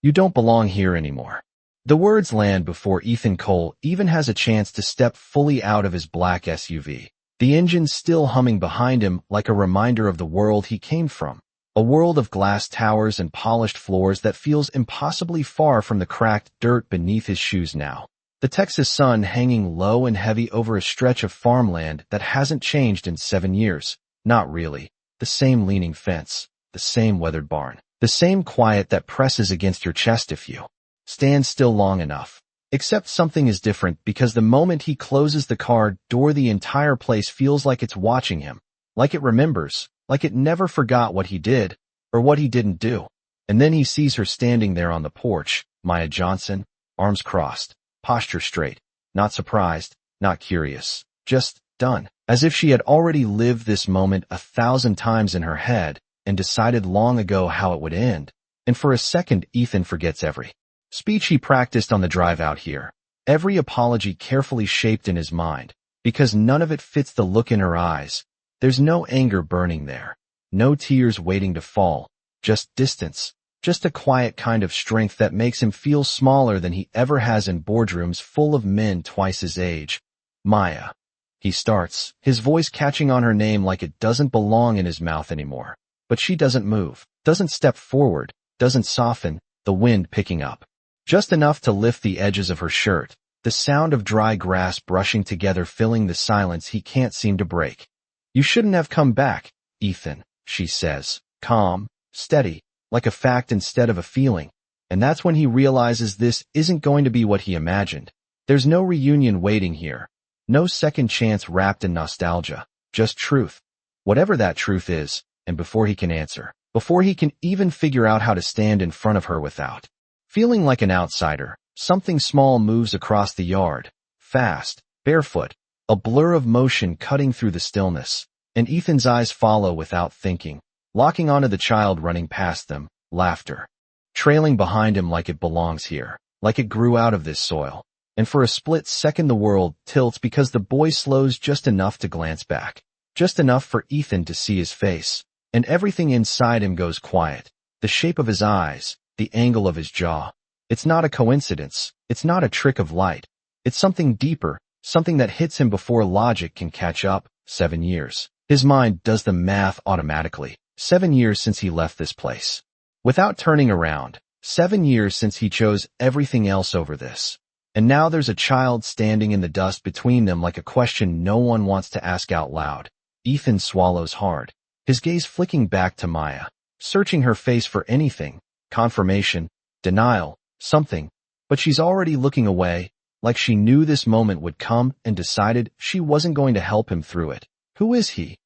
You don't belong here anymore. The words land before Ethan Cole even has a chance to step fully out of his black SUV. The engine still humming behind him like a reminder of the world he came from. A world of glass towers and polished floors that feels impossibly far from the cracked dirt beneath his shoes now. The Texas sun hanging low and heavy over a stretch of farmland that hasn't changed in 7 years. Not really. The same leaning fence, the same weathered barn, the same quiet that presses against your chest if you stand still long enough. Except something is different because the moment he closes the car door, the entire place feels like it's watching him, like it remembers, like it never forgot what he did or what he didn't do. And then he sees her standing there on the porch, Maya Johnson, arms crossed, posture straight, not surprised, not curious, just done, as if she had already lived this moment 1,000 times in her head and decided long ago how it would end. And for a second, Ethan forgets every speech he practiced on the drive out here, every apology carefully shaped in his mind, because none of it fits the look in her eyes. There's no anger burning there, no tears waiting to fall, just distance, just a quiet kind of strength that makes him feel smaller than he ever has in boardrooms full of men twice his age. Maya. He starts, his voice catching on her name like it doesn't belong in his mouth anymore. But she doesn't move, doesn't step forward, doesn't soften, the wind picking up. Just enough to lift the edges of her shirt, the sound of dry grass brushing together filling the silence he can't seem to break. You shouldn't have come back, Ethan, she says, calm, steady, like a fact instead of a feeling. And that's when he realizes this isn't going to be what he imagined. There's no reunion waiting here. No second chance wrapped in nostalgia, just truth. Whatever that truth is, and before he can answer, before he can even figure out how to stand in front of her without feeling like an outsider, something small moves across the yard, fast, barefoot, a blur of motion cutting through the stillness, and Ethan's eyes follow without thinking, locking onto the child running past them, laughter, trailing behind him like it belongs here, like it grew out of this soil. And for a split second the world tilts because the boy slows just enough to glance back, just enough for Ethan to see his face, and everything inside him goes quiet, the shape of his eyes, the angle of his jaw. It's not a coincidence, it's not a trick of light. It's something deeper, something that hits him before logic can catch up. 7 years. His mind does the math automatically. 7 years since he left this place. Without turning around. 7 years since he chose everything else over this. And now there's a child standing in the dust between them like a question no one wants to ask out loud. Ethan swallows hard, his gaze flicking back to Maya, searching her face for anything, confirmation, denial, something, but she's already looking away, like she knew this moment would come and decided she wasn't going to help him through it. Who is he?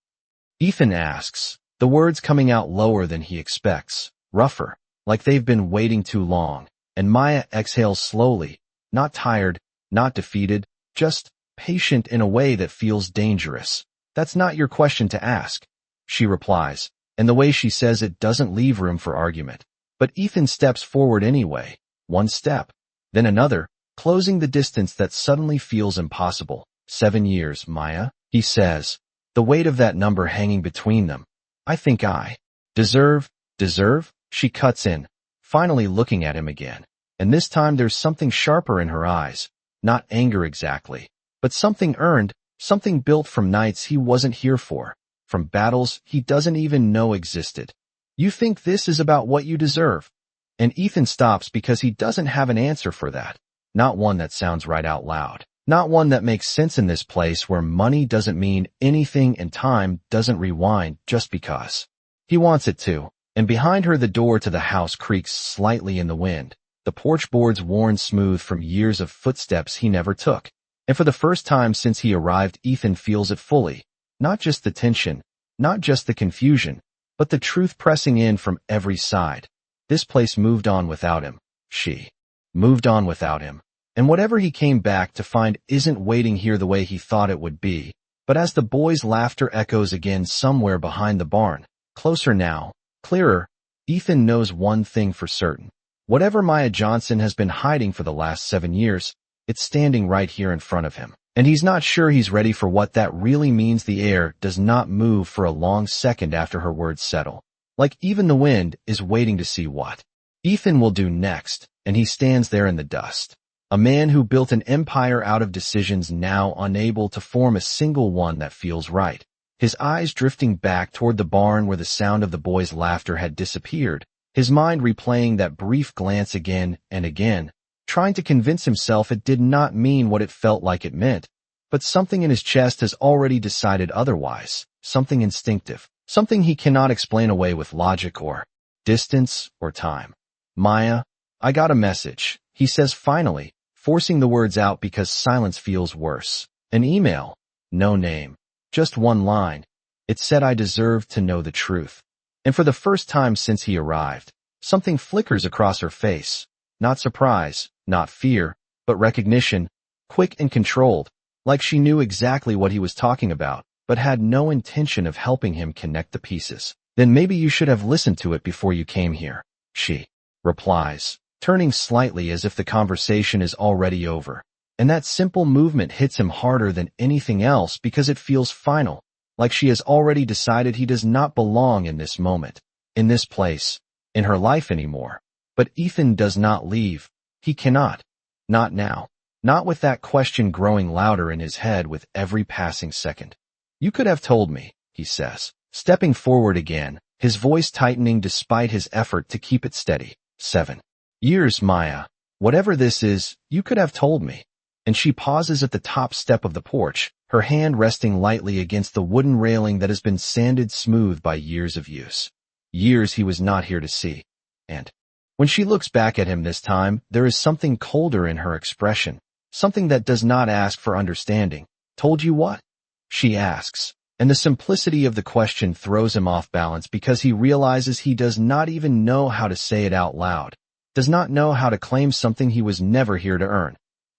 Ethan asks, the words coming out lower than he expects, rougher, like they've been waiting too long, and Maya exhales slowly, not tired, not defeated, just patient in a way that feels dangerous. That's not your question to ask, she replies, and the way she says it doesn't leave room for argument. But Ethan steps forward anyway, one step, then another, closing the distance that suddenly feels impossible. 7 years, Maya, he says, the weight of that number hanging between them. I think I deserve, she cuts in, finally looking at him again. And this time there's something sharper in her eyes, not anger exactly, but something earned, something built from nights he wasn't here for, from battles he doesn't even know existed. You think this is about what you deserve? And Ethan stops because he doesn't have an answer for that. Not one that sounds right out loud. Not one that makes sense in this place where money doesn't mean anything and time doesn't rewind just because he wants it to. And behind her the door to the house creaks slightly in the wind, the porch boards worn smooth from years of footsteps he never took. And for the first time since he arrived, Ethan feels it fully. Not just the tension, not just the confusion, but the truth pressing in from every side. This place moved on without him. She moved on without him. And whatever he came back to find isn't waiting here the way he thought it would be. But as the boy's laughter echoes again somewhere behind the barn, closer now, clearer, Ethan knows one thing for certain. Whatever Maya Johnson has been hiding for the last 7 years, it's standing right here in front of him. And he's not sure he's ready for what that really means. The air does not move for a long second after her words settle. Like even the wind is waiting to see what Ethan will do next, and he stands there in the dust. A man who built an empire out of decisions, now unable to form a single one that feels right. His eyes drifting back toward the barn where the sound of the boys' laughter had disappeared, his mind replaying that brief glance again and again, trying to convince himself it did not mean what it felt like it meant. But something in his chest has already decided otherwise, something instinctive, something he cannot explain away with logic or distance or time. Maya, I got a message, he says finally, forcing the words out because silence feels worse. An email. No name. Just one line. It said I deserved to know the truth. And for the first time since he arrived, something flickers across her face. Not surprise, not fear, but recognition, quick and controlled, like she knew exactly what he was talking about, but had no intention of helping him connect the pieces. Then maybe you should have listened to it before you came here, she replies, turning slightly as if the conversation is already over. And that simple movement hits him harder than anything else because it feels final, like she has already decided he does not belong in this moment, in this place, in her life anymore. But Ethan does not leave. He cannot. Not now. Not with that question growing louder in his head with every passing second. You could have told me, he says, stepping forward again, his voice tightening despite his effort to keep it steady. 7 years, Maya. Whatever this is, you could have told me. And she pauses at the top step of the porch, her hand resting lightly against the wooden railing that has been sanded smooth by years of use. Years he was not here to see. And when she looks back at him this time, there is something colder in her expression, something that does not ask for understanding. Told you what? She asks, and the simplicity of the question throws him off balance because he realizes he does not even know how to say it out loud, does not know how to claim something he was never here to earn.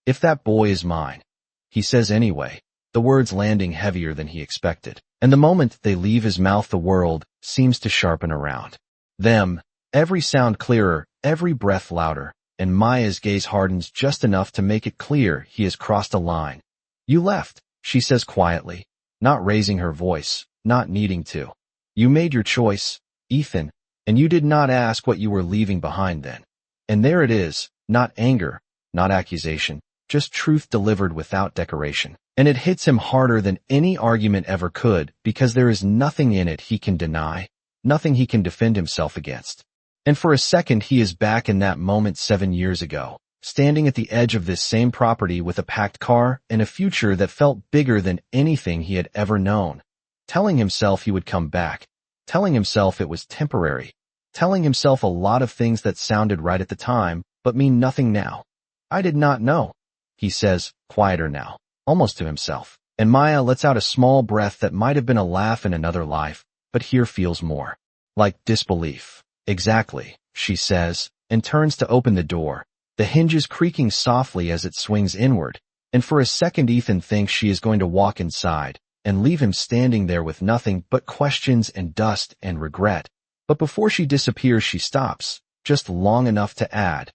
If that boy is mine, he says anyway, the words landing heavier than he expected. And the moment they leave his mouth, the world seems to sharpen around them, every sound clearer, every breath louder, and Maya's gaze hardens just enough to make it clear he has crossed a line. You left, she says quietly, not raising her voice, not needing to. You made your choice, Ethan, and you did not ask what you were leaving behind then. And there it is, not anger, not accusation, just truth delivered without decoration. And it hits him harder than any argument ever could because there is nothing in it he can deny, nothing he can defend himself against. And for a second he is back in that moment 7 years ago, standing at the edge of this same property with a packed car and a future that felt bigger than anything he had ever known. Telling himself he would come back, telling himself it was temporary, telling himself a lot of things that sounded right at the time, but mean nothing now. I did not know, he says, quieter now, almost to himself. And Maya lets out a small breath that might have been a laugh in another life, but here feels more like disbelief. Exactly, she says, and turns to open the door, the hinges creaking softly as it swings inward, and for a second Ethan thinks she is going to walk inside and leave him standing there with nothing but questions and dust and regret. But before she disappears, she stops, just long enough to add,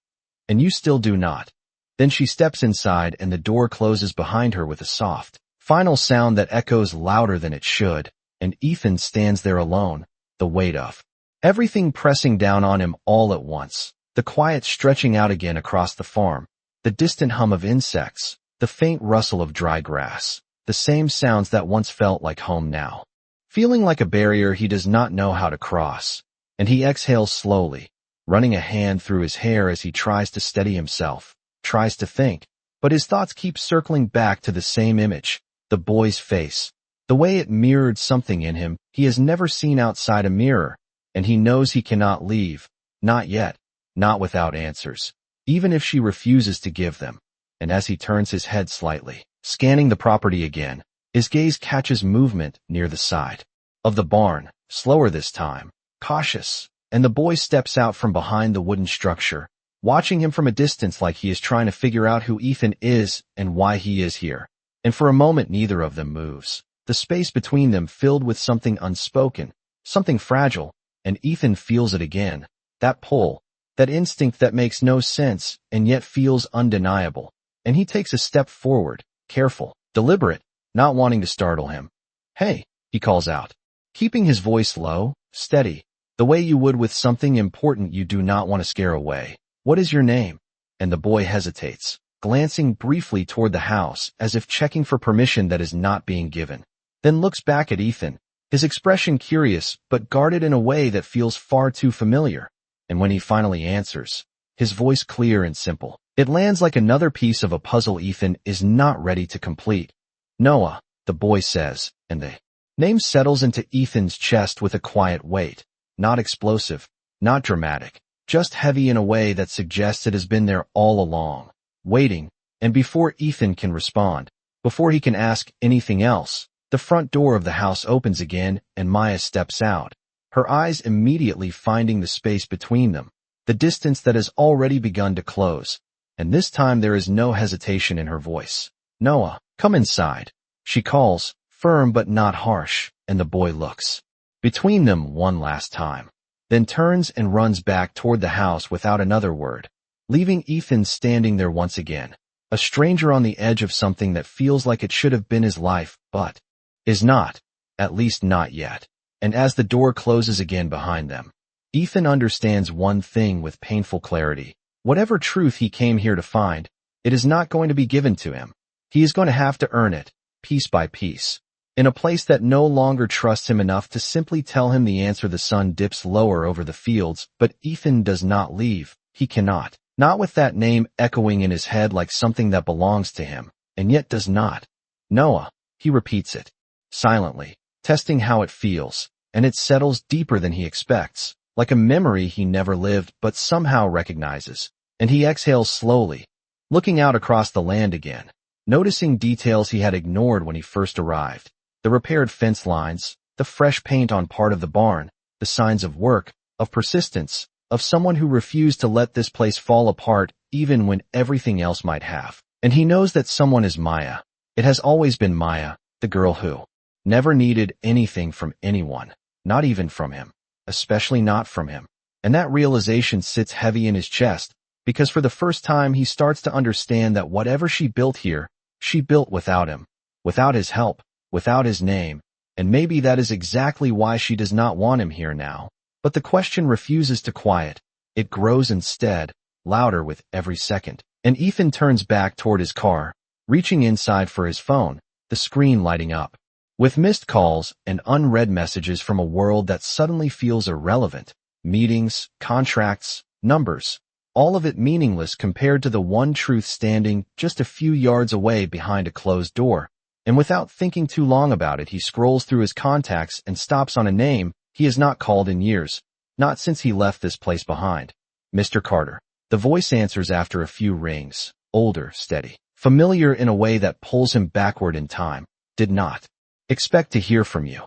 and you still do not. Then she steps inside and the door closes behind her with a soft, final sound that echoes louder than it should, and Ethan stands there alone, the weight of everything pressing down on him all at once, the quiet stretching out again across the farm, the distant hum of insects, the faint rustle of dry grass, the same sounds that once felt like home now. Feeling like a barrier he does not know how to cross, and he exhales slowly, running a hand through his hair as he tries to steady himself, tries to think, but his thoughts keep circling back to the same image, the boy's face, the way it mirrored something in him he has never seen outside a mirror, and he knows he cannot leave, not yet, not without answers, even if she refuses to give them. And as he turns his head slightly, scanning the property again, his gaze catches movement near the side of the barn, slower this time, cautious, and the boy steps out from behind the wooden structure, watching him from a distance like he is trying to figure out who Ethan is and why he is here. And for a moment neither of them moves, the space between them filled with something unspoken, something fragile, and Ethan feels it again, that pull, that instinct that makes no sense and yet feels undeniable. And he takes a step forward, careful, deliberate, not wanting to startle him. Hey, he calls out, keeping his voice low, steady. the way you would with something important you do not want to scare away. What is your name? And the boy hesitates, glancing briefly toward the house as if checking for permission that is not being given. Then looks back at Ethan, his expression curious but guarded in a way that feels far too familiar. And when he finally answers, his voice clear and simple, it lands like another piece of a puzzle Ethan is not ready to complete. Noah, the boy says, and the name settles into Ethan's chest with a quiet weight. Not explosive, not dramatic, just heavy in a way that suggests it has been there all along, waiting. And before Ethan can respond, before he can ask anything else, the front door of the house opens again and Maya steps out, her eyes immediately finding the space between them, the distance that has already begun to close. And this time there is no hesitation in her voice. Noah, come inside, she calls, firm but not harsh, and the boy looks between them one last time, then turns and runs back toward the house without another word, leaving Ethan standing there once again, a stranger on the edge of something that feels like it should have been his life, but is not, at least not yet. And as the door closes again behind them, Ethan understands one thing with painful clarity. Whatever truth he came here to find, it is not going to be given to him. He is going to have to earn it, piece by piece, in a place that no longer trusts him enough to simply tell him the answer. The sun dips lower over the fields, but Ethan does not leave. He cannot. Not with that name echoing in his head like something that belongs to him, and yet does not. Noah, he repeats it, silently, testing how it feels, and it settles deeper than he expects, like a memory he never lived but somehow recognizes. And he exhales slowly, looking out across the land again, noticing details he had ignored when he first arrived. The repaired fence lines, the fresh paint on part of the barn, the signs of work, of persistence, of someone who refused to let this place fall apart even when everything else might have. And he knows that someone is Maya. It has always been Maya, the girl who never needed anything from anyone, not even from him, especially not from him. And that realization sits heavy in his chest, because for the first time he starts to understand that whatever she built here, she built without him, without his help, without his name, and maybe that is exactly why she does not want him here now. But the question refuses to quiet. It grows instead, louder with every second. And Ethan turns back toward his car, reaching inside for his phone, the screen lighting up with missed calls and unread messages from a world that suddenly feels irrelevant. Meetings, contracts, numbers, all of it meaningless compared to the one truth standing just a few yards away behind a closed door. And without thinking too long about it, he scrolls through his contacts and stops on a name he has not called in years, not since he left this place behind. Mr. Carter. The voice answers after a few rings, older, steady, familiar in a way that pulls him backward in time. Did not expect to hear from you.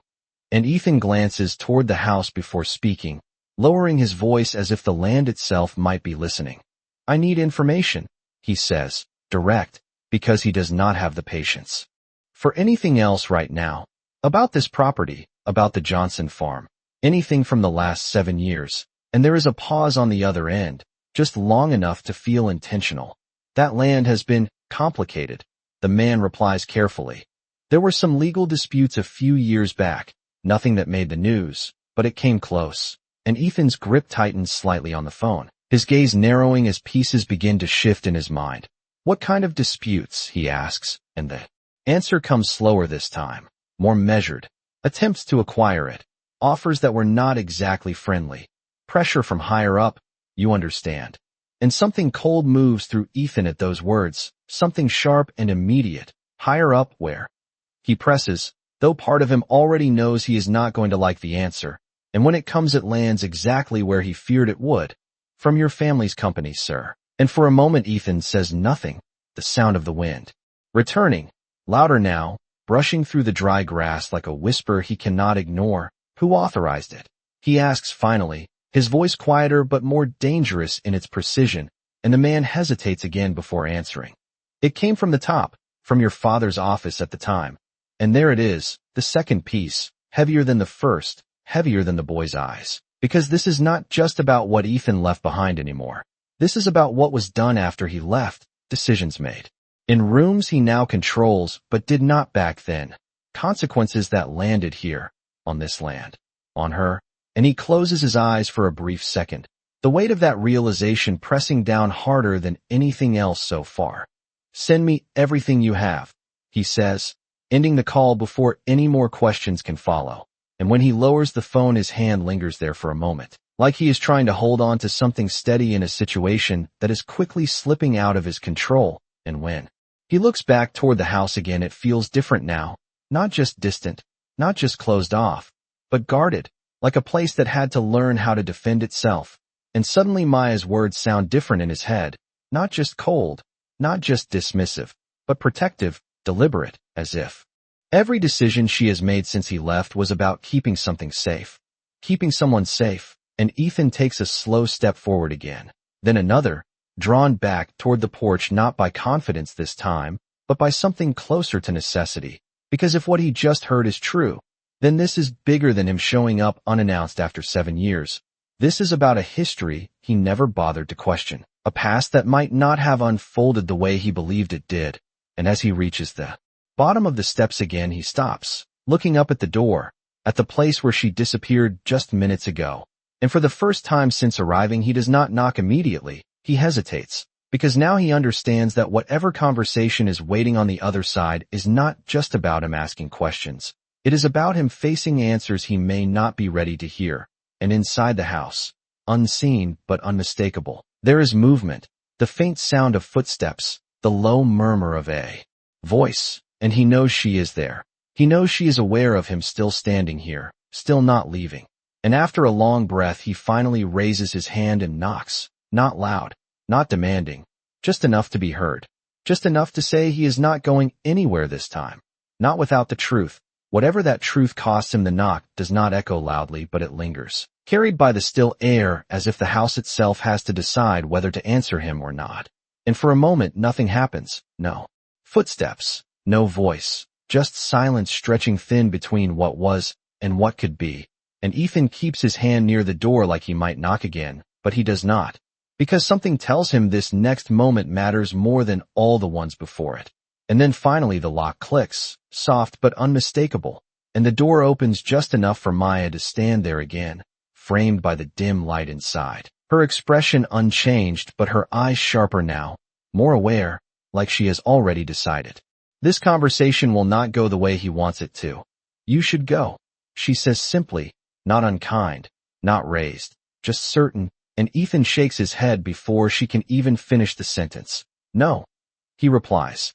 And Ethan glances toward the house before speaking, lowering his voice as if the land itself might be listening. I need information, he says, direct, because he does not have the patience for anything else right now. About this property, about the Johnson farm, anything from the last 7 years. And there is a pause on the other end, just long enough to feel intentional. That land has been complicated, the man replies carefully. There were some legal disputes a few years back, nothing that made the news, but it came close. And Ethan's grip tightens slightly on the phone, his gaze narrowing as pieces begin to shift in his mind. What kind of disputes, he asks, and the answer comes slower this time, more measured. Attempts to acquire it, offers that were not exactly friendly, pressure from higher up, you understand. And something cold moves through Ethan at those words, something sharp and immediate. Higher up where? He presses, though part of him already knows he is not going to like the answer. And when it comes, it lands exactly where he feared it would. From your family's company, sir. And for a moment Ethan says nothing, the sound of the wind returning, louder now, brushing through the dry grass like a whisper he cannot ignore. Who authorized it? He asks finally, his voice quieter but more dangerous in its precision, and the man hesitates again before answering. It came from the top, from your father's office at the time. And there it is, the second piece, heavier than the first, heavier than the boy's eyes. Because this is not just about what Ethan left behind anymore. This is about what was done after he left, decisions made in rooms he now controls but did not back then, consequences that landed here, on this land, on her. and he closes his eyes for a brief second, the weight of that realization pressing down harder than anything else so far. "Send me everything you have," he says, ending the call before any more questions can follow. And when he lowers the phone, his hand lingers there for a moment, like he is trying to hold on to something steady in a situation that is quickly slipping out of his control. And when he looks back toward the house again, it feels different now, not just distant, not just closed off, but guarded, like a place that had to learn how to defend itself. And suddenly Maya's words sound different in his head, not just cold, not just dismissive, but protective, deliberate, as if every decision she has made since he left was about keeping something safe, keeping someone safe. And Ethan takes a slow step forward again, then another, drawn back toward the porch, not by confidence this time, but by something closer to necessity. Because if what he just heard is true, then this is bigger than him showing up unannounced after 7 years. This is about a history he never bothered to question, a past that might not have unfolded the way he believed it did. And as he reaches the bottom of the steps again, he stops, looking up at the door, at the place where she disappeared just minutes ago. And for the first time since arriving, he does not knock immediately. He hesitates, because now he understands that whatever conversation is waiting on the other side is not just about him asking questions. It is about him facing answers he may not be ready to hear. And inside the house, unseen but unmistakable, there is movement, the faint sound of footsteps, the low murmur of a voice, and he knows she is there. He knows she is aware of him still standing here, still not leaving. And after a long breath, he finally raises his hand and knocks, not loud, not demanding, just enough to be heard, just enough to say he is not going anywhere this time, not without the truth. Whatever that truth costs him. The knock does not echo loudly, but it lingers, carried by the still air, as if the house itself has to decide whether to answer him or not. And for a moment, nothing happens. No footsteps, no voice, just silence stretching thin between what was and what could be. And Ethan keeps his hand near the door like he might knock again, but he does not, because something tells him this next moment matters more than all the ones before it. And then finally the lock clicks, soft but unmistakable, and the door opens just enough for Maya to stand there again, framed by the dim light inside. Her expression unchanged, but her eyes sharper now, more aware, like she has already decided. This conversation will not go the way he wants it to. "You should go," she says simply, not unkind, not raised, just certain, and Ethan shakes his head before she can even finish the sentence. "No," he replies.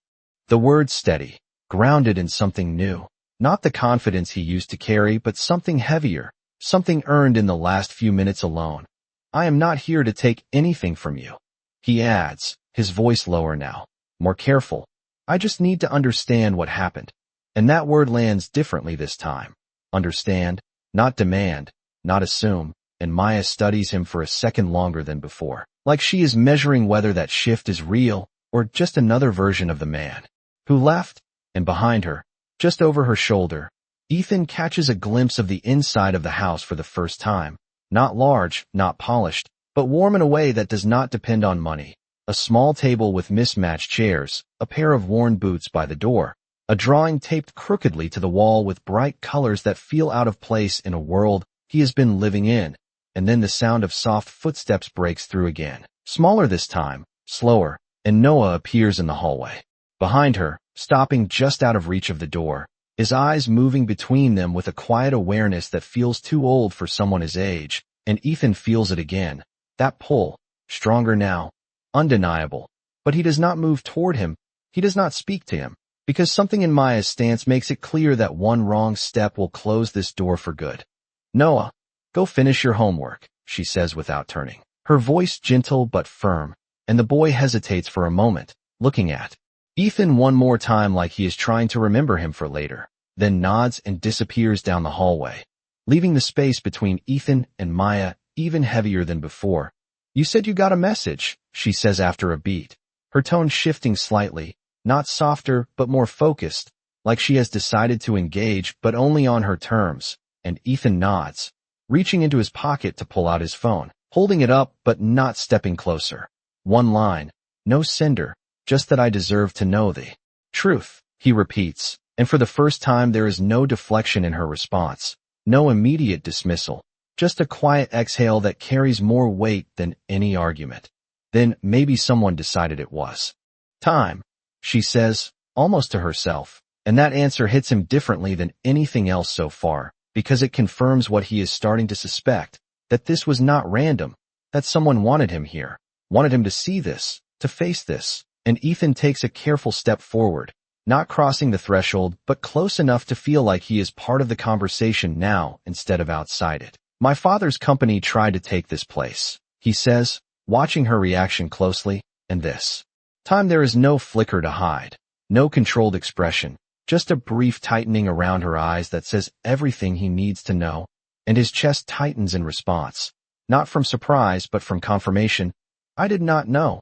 The words steady, grounded in something new, not the confidence he used to carry, but something heavier, something earned in the last few minutes alone. "I am not here to take anything from you," he adds, his voice lower now, more careful. "I just need to understand what happened." And that word lands differently this time. Understand, not demand, not assume. And Maya studies him for a second longer than before, like she is measuring whether that shift is real or just another version of the man who left. And behind her, just over her shoulder, Ethan catches a glimpse of the inside of the house for the first time. Not large, not polished, but warm in a way that does not depend on money. A small table with mismatched chairs, a pair of worn boots by the door, a drawing taped crookedly to the wall with bright colors that feel out of place in a world he has been living in. And then the sound of soft footsteps breaks through again, smaller this time, slower, and Noah appears in the hallway. Behind her, stopping just out of reach of the door, his eyes moving between them with a quiet awareness that feels too old for someone his age. And Ethan feels it again, that pull, stronger now, undeniable. But he does not move toward him, he does not speak to him, because something in Maya's stance makes it clear that one wrong step will close this door for good. "Noah, go finish your homework," she says without turning, her voice gentle but firm, and the boy hesitates for a moment, looking at Ethan one more time like he is trying to remember him for later, then nods and disappears down the hallway, leaving the space between Ethan and Maya even heavier than before. "You said you got a message," she says after a beat, her tone shifting slightly, not softer but more focused, like she has decided to engage but only on her terms. And Ethan nods, reaching into his pocket to pull out his phone, holding it up but not stepping closer. One line, no sender, just that I deserve to know the truth, he repeats, and for the first time there is no deflection in her response, no immediate dismissal, Just a quiet exhale that carries more weight than any argument. Then maybe someone decided it was time, she says, almost to herself. And that answer hits him differently than anything else so far, because it confirms what he is starting to suspect, that this was not random, that someone wanted him here, wanted him to see this, to face this. And Ethan takes a careful step forward, not crossing the threshold, but close enough to feel like he is part of the conversation now instead of outside it. My father's company tried to take this place, he says, watching her reaction closely, and this time there is no flicker to hide, no controlled expression, just a brief tightening around her eyes that says everything he needs to know, and his chest tightens in response, not from surprise but from confirmation. I did not know.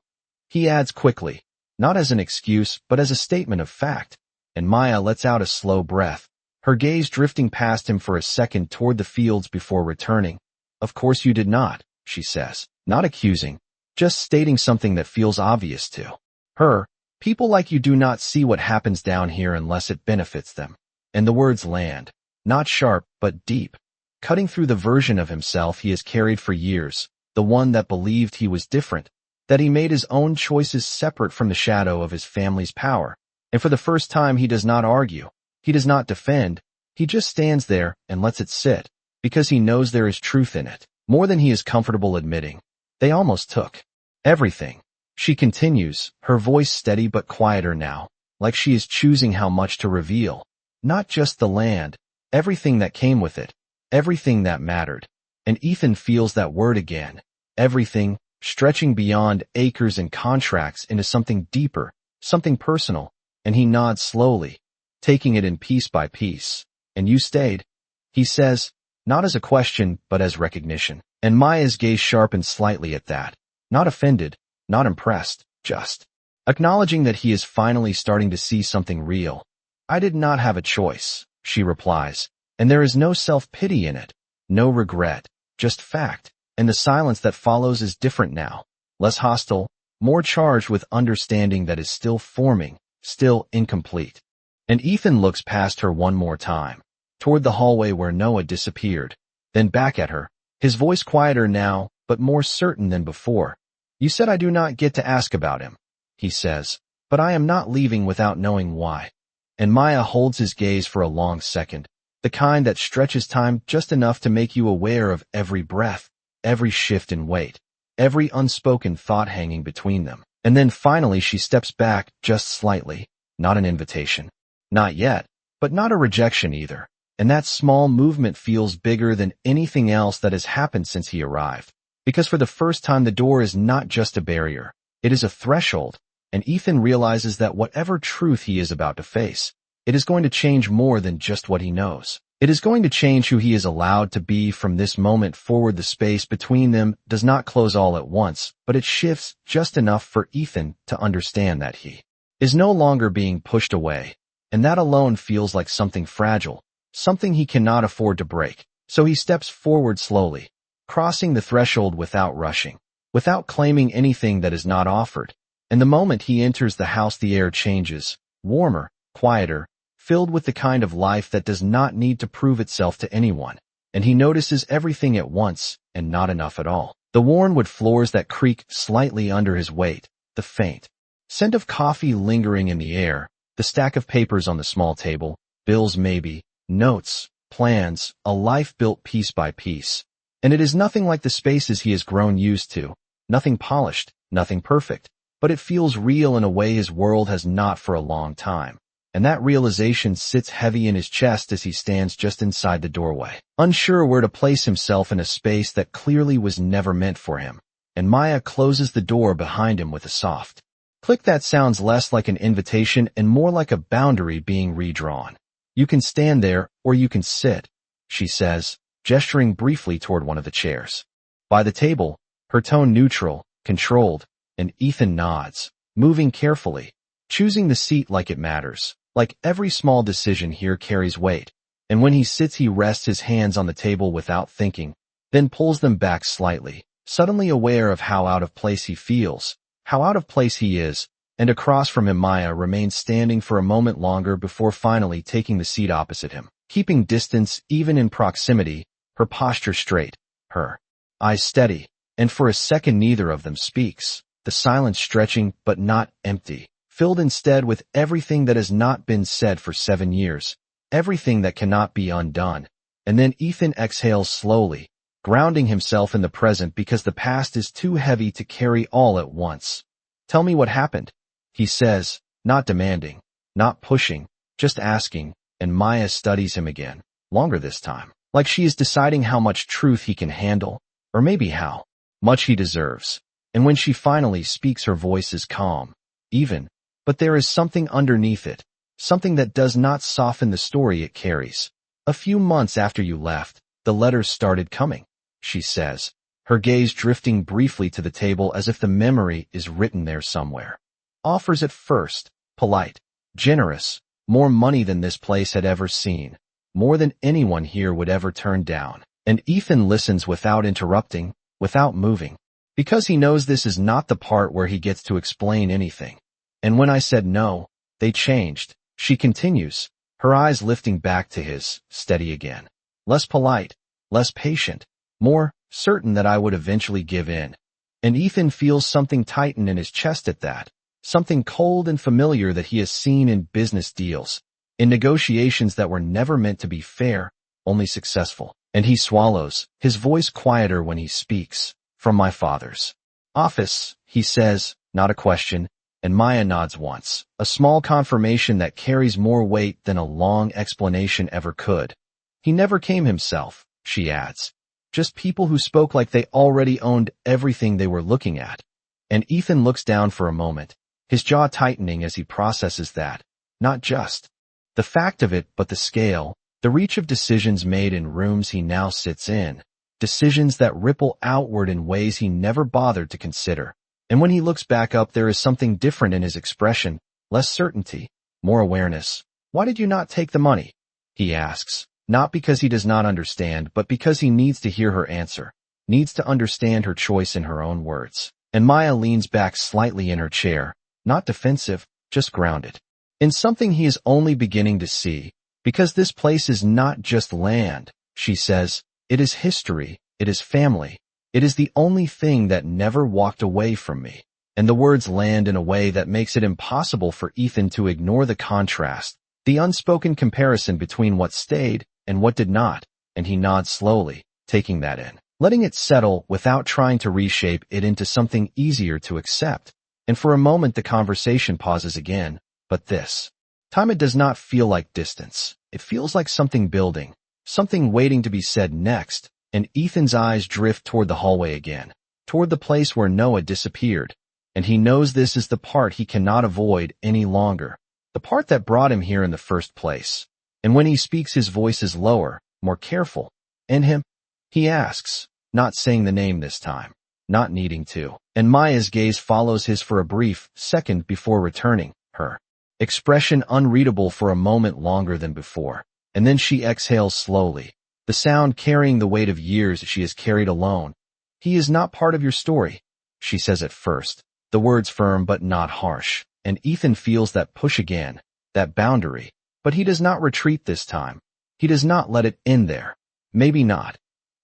He adds quickly, not as an excuse but as a statement of fact, and Maya lets out a slow breath, her gaze drifting past him for a second toward the fields before returning. Of course you did not, she says, not accusing, just stating something that feels obvious to her. People like you do not see what happens down here unless it benefits them. And the words land, not sharp but deep, cutting through the version of himself he has carried for years, the one that believed he was different, that he made his own choices separate from the shadow of his family's power. And for the first time he does not argue, he does not defend, he just stands there and lets it sit, because he knows there is truth in it, more than he is comfortable admitting. They almost took everything. She continues, her voice steady but quieter now, like she is choosing how much to reveal. Not just the land, everything that came with it, everything that mattered. And Ethan feels that word again, everything, stretching beyond acres and contracts into something deeper, something personal, and he nods slowly, taking it in piece by piece. And you stayed, he says, not as a question but as recognition. And Maya's gaze sharpened slightly at that, not offended, not impressed, just acknowledging that he is finally starting to see something real. I did not have a choice, she replies, and there is no self-pity in it, no regret, just fact. And the silence that follows is different now, less hostile, more charged with understanding that is still forming, still incomplete. And Ethan looks past her one more time, toward the hallway where Noah disappeared, then back at her, his voice quieter now, but more certain than before. You said I do not get to ask about him, he says, but I am not leaving without knowing why. And Maya holds his gaze for a long second, the kind that stretches time just enough to make you aware of every breath, every shift in weight, every unspoken thought hanging between them. And then finally she steps back just slightly, not an invitation. Not yet, but not a rejection either. And that small movement feels bigger than anything else that has happened since he arrived. Because for the first time the door is not just a barrier, it is a threshold, and Ethan realizes that whatever truth he is about to face, it is going to change more than just what he knows. It is going to change who he is allowed to be from this moment forward. The space between them does not close all at once, but it shifts just enough for Ethan to understand that he is no longer being pushed away, and that alone feels like something fragile, something he cannot afford to break. So he steps forward slowly, crossing the threshold without rushing, without claiming anything that is not offered. And the moment he enters the house the air changes, warmer, quieter, filled with the kind of life that does not need to prove itself to anyone. And he notices everything at once, and not enough at all. The worn wood floors that creak slightly under his weight, the faint scent of coffee lingering in the air, the stack of papers on the small table, bills maybe, notes, plans, a life built piece by piece. And it is nothing like the spaces he has grown used to, nothing polished, nothing perfect, but it feels real in a way his world has not for a long time. And that realization sits heavy in his chest as he stands just inside the doorway, unsure where to place himself in a space that clearly was never meant for him. And Maya closes the door behind him with a soft click that sounds less like an invitation and more like a boundary being redrawn. You can stand there, or you can sit, she says, gesturing briefly toward one of the chairs by the table, her tone neutral, controlled, and Ethan nods, moving carefully, choosing the seat like it matters. Like every small decision here carries weight, and when he sits he rests his hands on the table without thinking, then pulls them back slightly, suddenly aware of how out of place he feels, how out of place he is, and across from him Maya remains standing for a moment longer before finally taking the seat opposite him, keeping distance even in proximity, her posture straight, her eyes steady, and for a second neither of them speaks, the silence stretching but not empty, filled instead with everything that has not been said for 7 years, everything that cannot be undone. And then Ethan exhales slowly, grounding himself in the present because the past is too heavy to carry all at once. "Tell me what happened," he says, not demanding, not pushing, just asking, and Maya studies him again, longer this time, like she is deciding how much truth he can handle, or maybe how much he deserves. And when she finally speaks, her voice is calm, even, but there is something underneath it, something that does not soften the story it carries. "A few months after you left, the letters started coming," she says, her gaze drifting briefly to the table as if the memory is written there somewhere. "Offers at first, polite, generous, more money than this place had ever seen, more than anyone here would ever turn down." And Ethan listens without interrupting, without moving, because he knows this is not the part where he gets to explain anything. "And when I said no, they changed," she continues, her eyes lifting back to his, steady again. "Less polite, less patient, more certain that I would eventually give in." And Ethan feels something tighten in his chest at that, something cold and familiar that he has seen in business deals, in negotiations that were never meant to be fair, only successful. And he swallows, his voice quieter when he speaks. "From my father's office," he says, not a question, and Maya nods once, a small confirmation that carries more weight than a long explanation ever could. "He never came himself," she adds. "Just people who spoke like they already owned everything they were looking at." And Ethan looks down for a moment, his jaw tightening as he processes that. Not just the fact of it, but the scale, the reach of decisions made in rooms he now sits in, decisions that ripple outward in ways he never bothered to consider. And when he looks back up, there is something different in his expression, less certainty, more awareness. "Why did you not take the money?" he asks, not because he does not understand, but because he needs to hear her answer, needs to understand her choice in her own words. And Maya leans back slightly in her chair, not defensive, just grounded, in something he is only beginning to see. "Because this place is not just land," she says. "It is history, it is family. It is the only thing that never walked away from me." And the words land in a way that makes it impossible for Ethan to ignore the contrast, the unspoken comparison between what stayed and what did not, and he nods slowly, taking that in, letting it settle without trying to reshape it into something easier to accept. And for a moment the conversation pauses again, but this time it does not feel like distance. It feels like something building, something waiting to be said next, and Ethan's eyes drift toward the hallway again, toward the place where Noah disappeared. And he knows this is the part he cannot avoid any longer, the part that brought him here in the first place. And when he speaks, his voice is lower, more careful. "And him?" he asks, not saying the name this time, not needing to. And Maya's gaze follows his for a brief second before returning, her expression unreadable for a moment longer than before. And then she exhales slowly, the sound carrying the weight of years she has carried alone. "He is not part of your story," she says at first, the words firm but not harsh. And Ethan feels that push again, that boundary. But he does not retreat this time. He does not let it end there. "Maybe not,"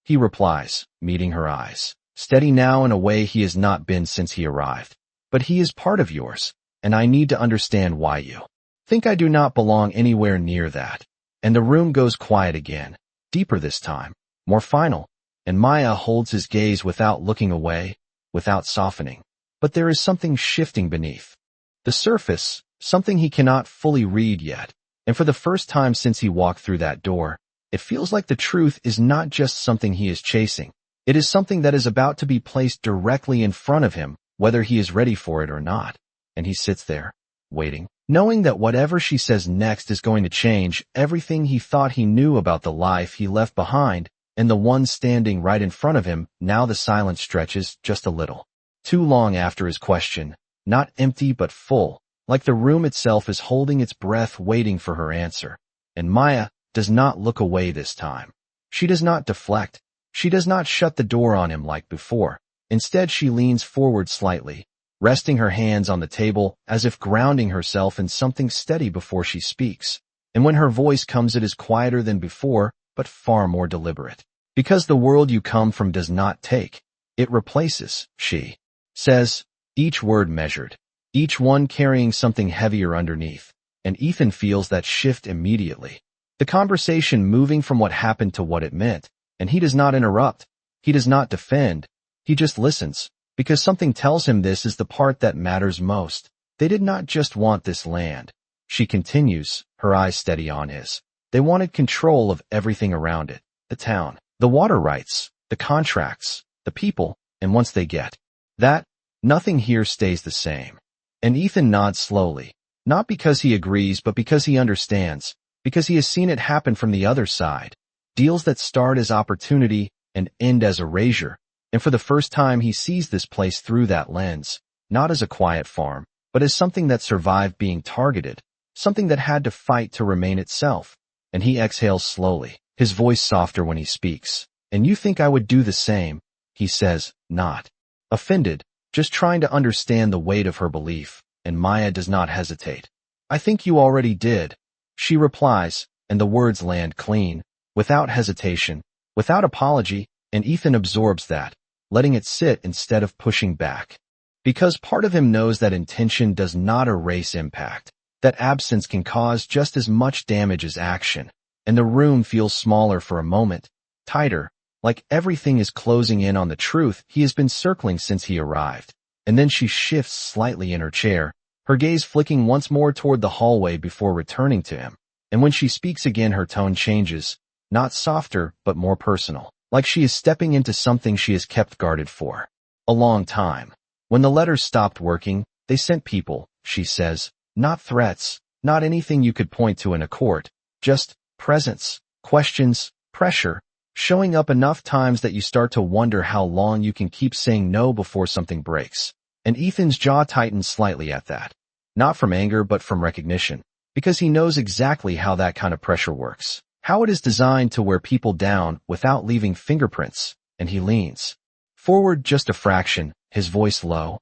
he replies, meeting her eyes, steady now in a way he has not been since he arrived. "But he is part of yours, and I need to understand why you think I do not belong anywhere near that." And the room goes quiet again, deeper this time, more final, and Maya holds his gaze without looking away, without softening. But there is something shifting beneath the surface, something he cannot fully read yet. And for the first time since he walked through that door, it feels like the truth is not just something he is chasing. It is something that is about to be placed directly in front of him, whether he is ready for it or not. And he sits there, waiting, knowing that whatever she says next is going to change everything he thought he knew about the life he left behind, and the one standing right in front of him. Now the silence stretches just a little too long after his question, not empty but full, like the room itself is holding its breath waiting for her answer. And Maya does not look away this time. She does not deflect. She does not shut the door on him like before. Instead, she leans forward slightly, resting her hands on the table as if grounding herself in something steady before she speaks. And when her voice comes, it is quieter than before, but far more deliberate. Because the world you come from does not take. It replaces, she says, each word measured, each one carrying something heavier underneath, and Ethan feels that shift immediately. The conversation moving from what happened to what it meant, and he does not interrupt, he does not defend, he just listens, because something tells him this is the part that matters most. They did not just want this land. She continues, her eyes steady on his. They wanted control of everything around it, the town, the water rights, the contracts, the people, and once they get that, nothing here stays the same. And Ethan nods slowly, not because he agrees but because he understands, because he has seen it happen from the other side. Deals that start as opportunity and end as erasure, and for the first time he sees this place through that lens, not as a quiet farm, but as something that survived being targeted, something that had to fight to remain itself. And he exhales slowly, his voice softer when he speaks. And you think I would do the same, he says, not offended, just trying to understand the weight of her belief, and Maya does not hesitate. I think you already did, she replies, and the words land clean, without hesitation, without apology, and Ethan absorbs that, letting it sit instead of pushing back. Because part of him knows that intention does not erase impact, that absence can cause just as much damage as action, and the room feels smaller for a moment, tighter, like everything is closing in on the truth he has been circling since he arrived. And then she shifts slightly in her chair, her gaze flicking once more toward the hallway before returning to him. And when she speaks again her tone changes, not softer but more personal, like she is stepping into something she has kept guarded for a long time. When the letters stopped working, they sent people, she says, not threats, not anything you could point to in a court, just presence, questions, pressure, showing up enough times that you start to wonder how long you can keep saying no before something breaks. And Ethan's jaw tightens slightly at that. Not from anger but from recognition, because he knows exactly how that kind of pressure works, how it is designed to wear people down without leaving fingerprints, and he leans forward just a fraction, his voice low.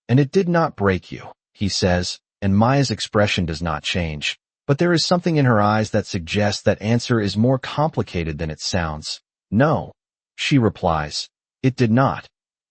And it did not break you, he says, and Maya's expression does not change, but there is something in her eyes that suggests that answer is more complicated than it sounds. No, she replies, it did not.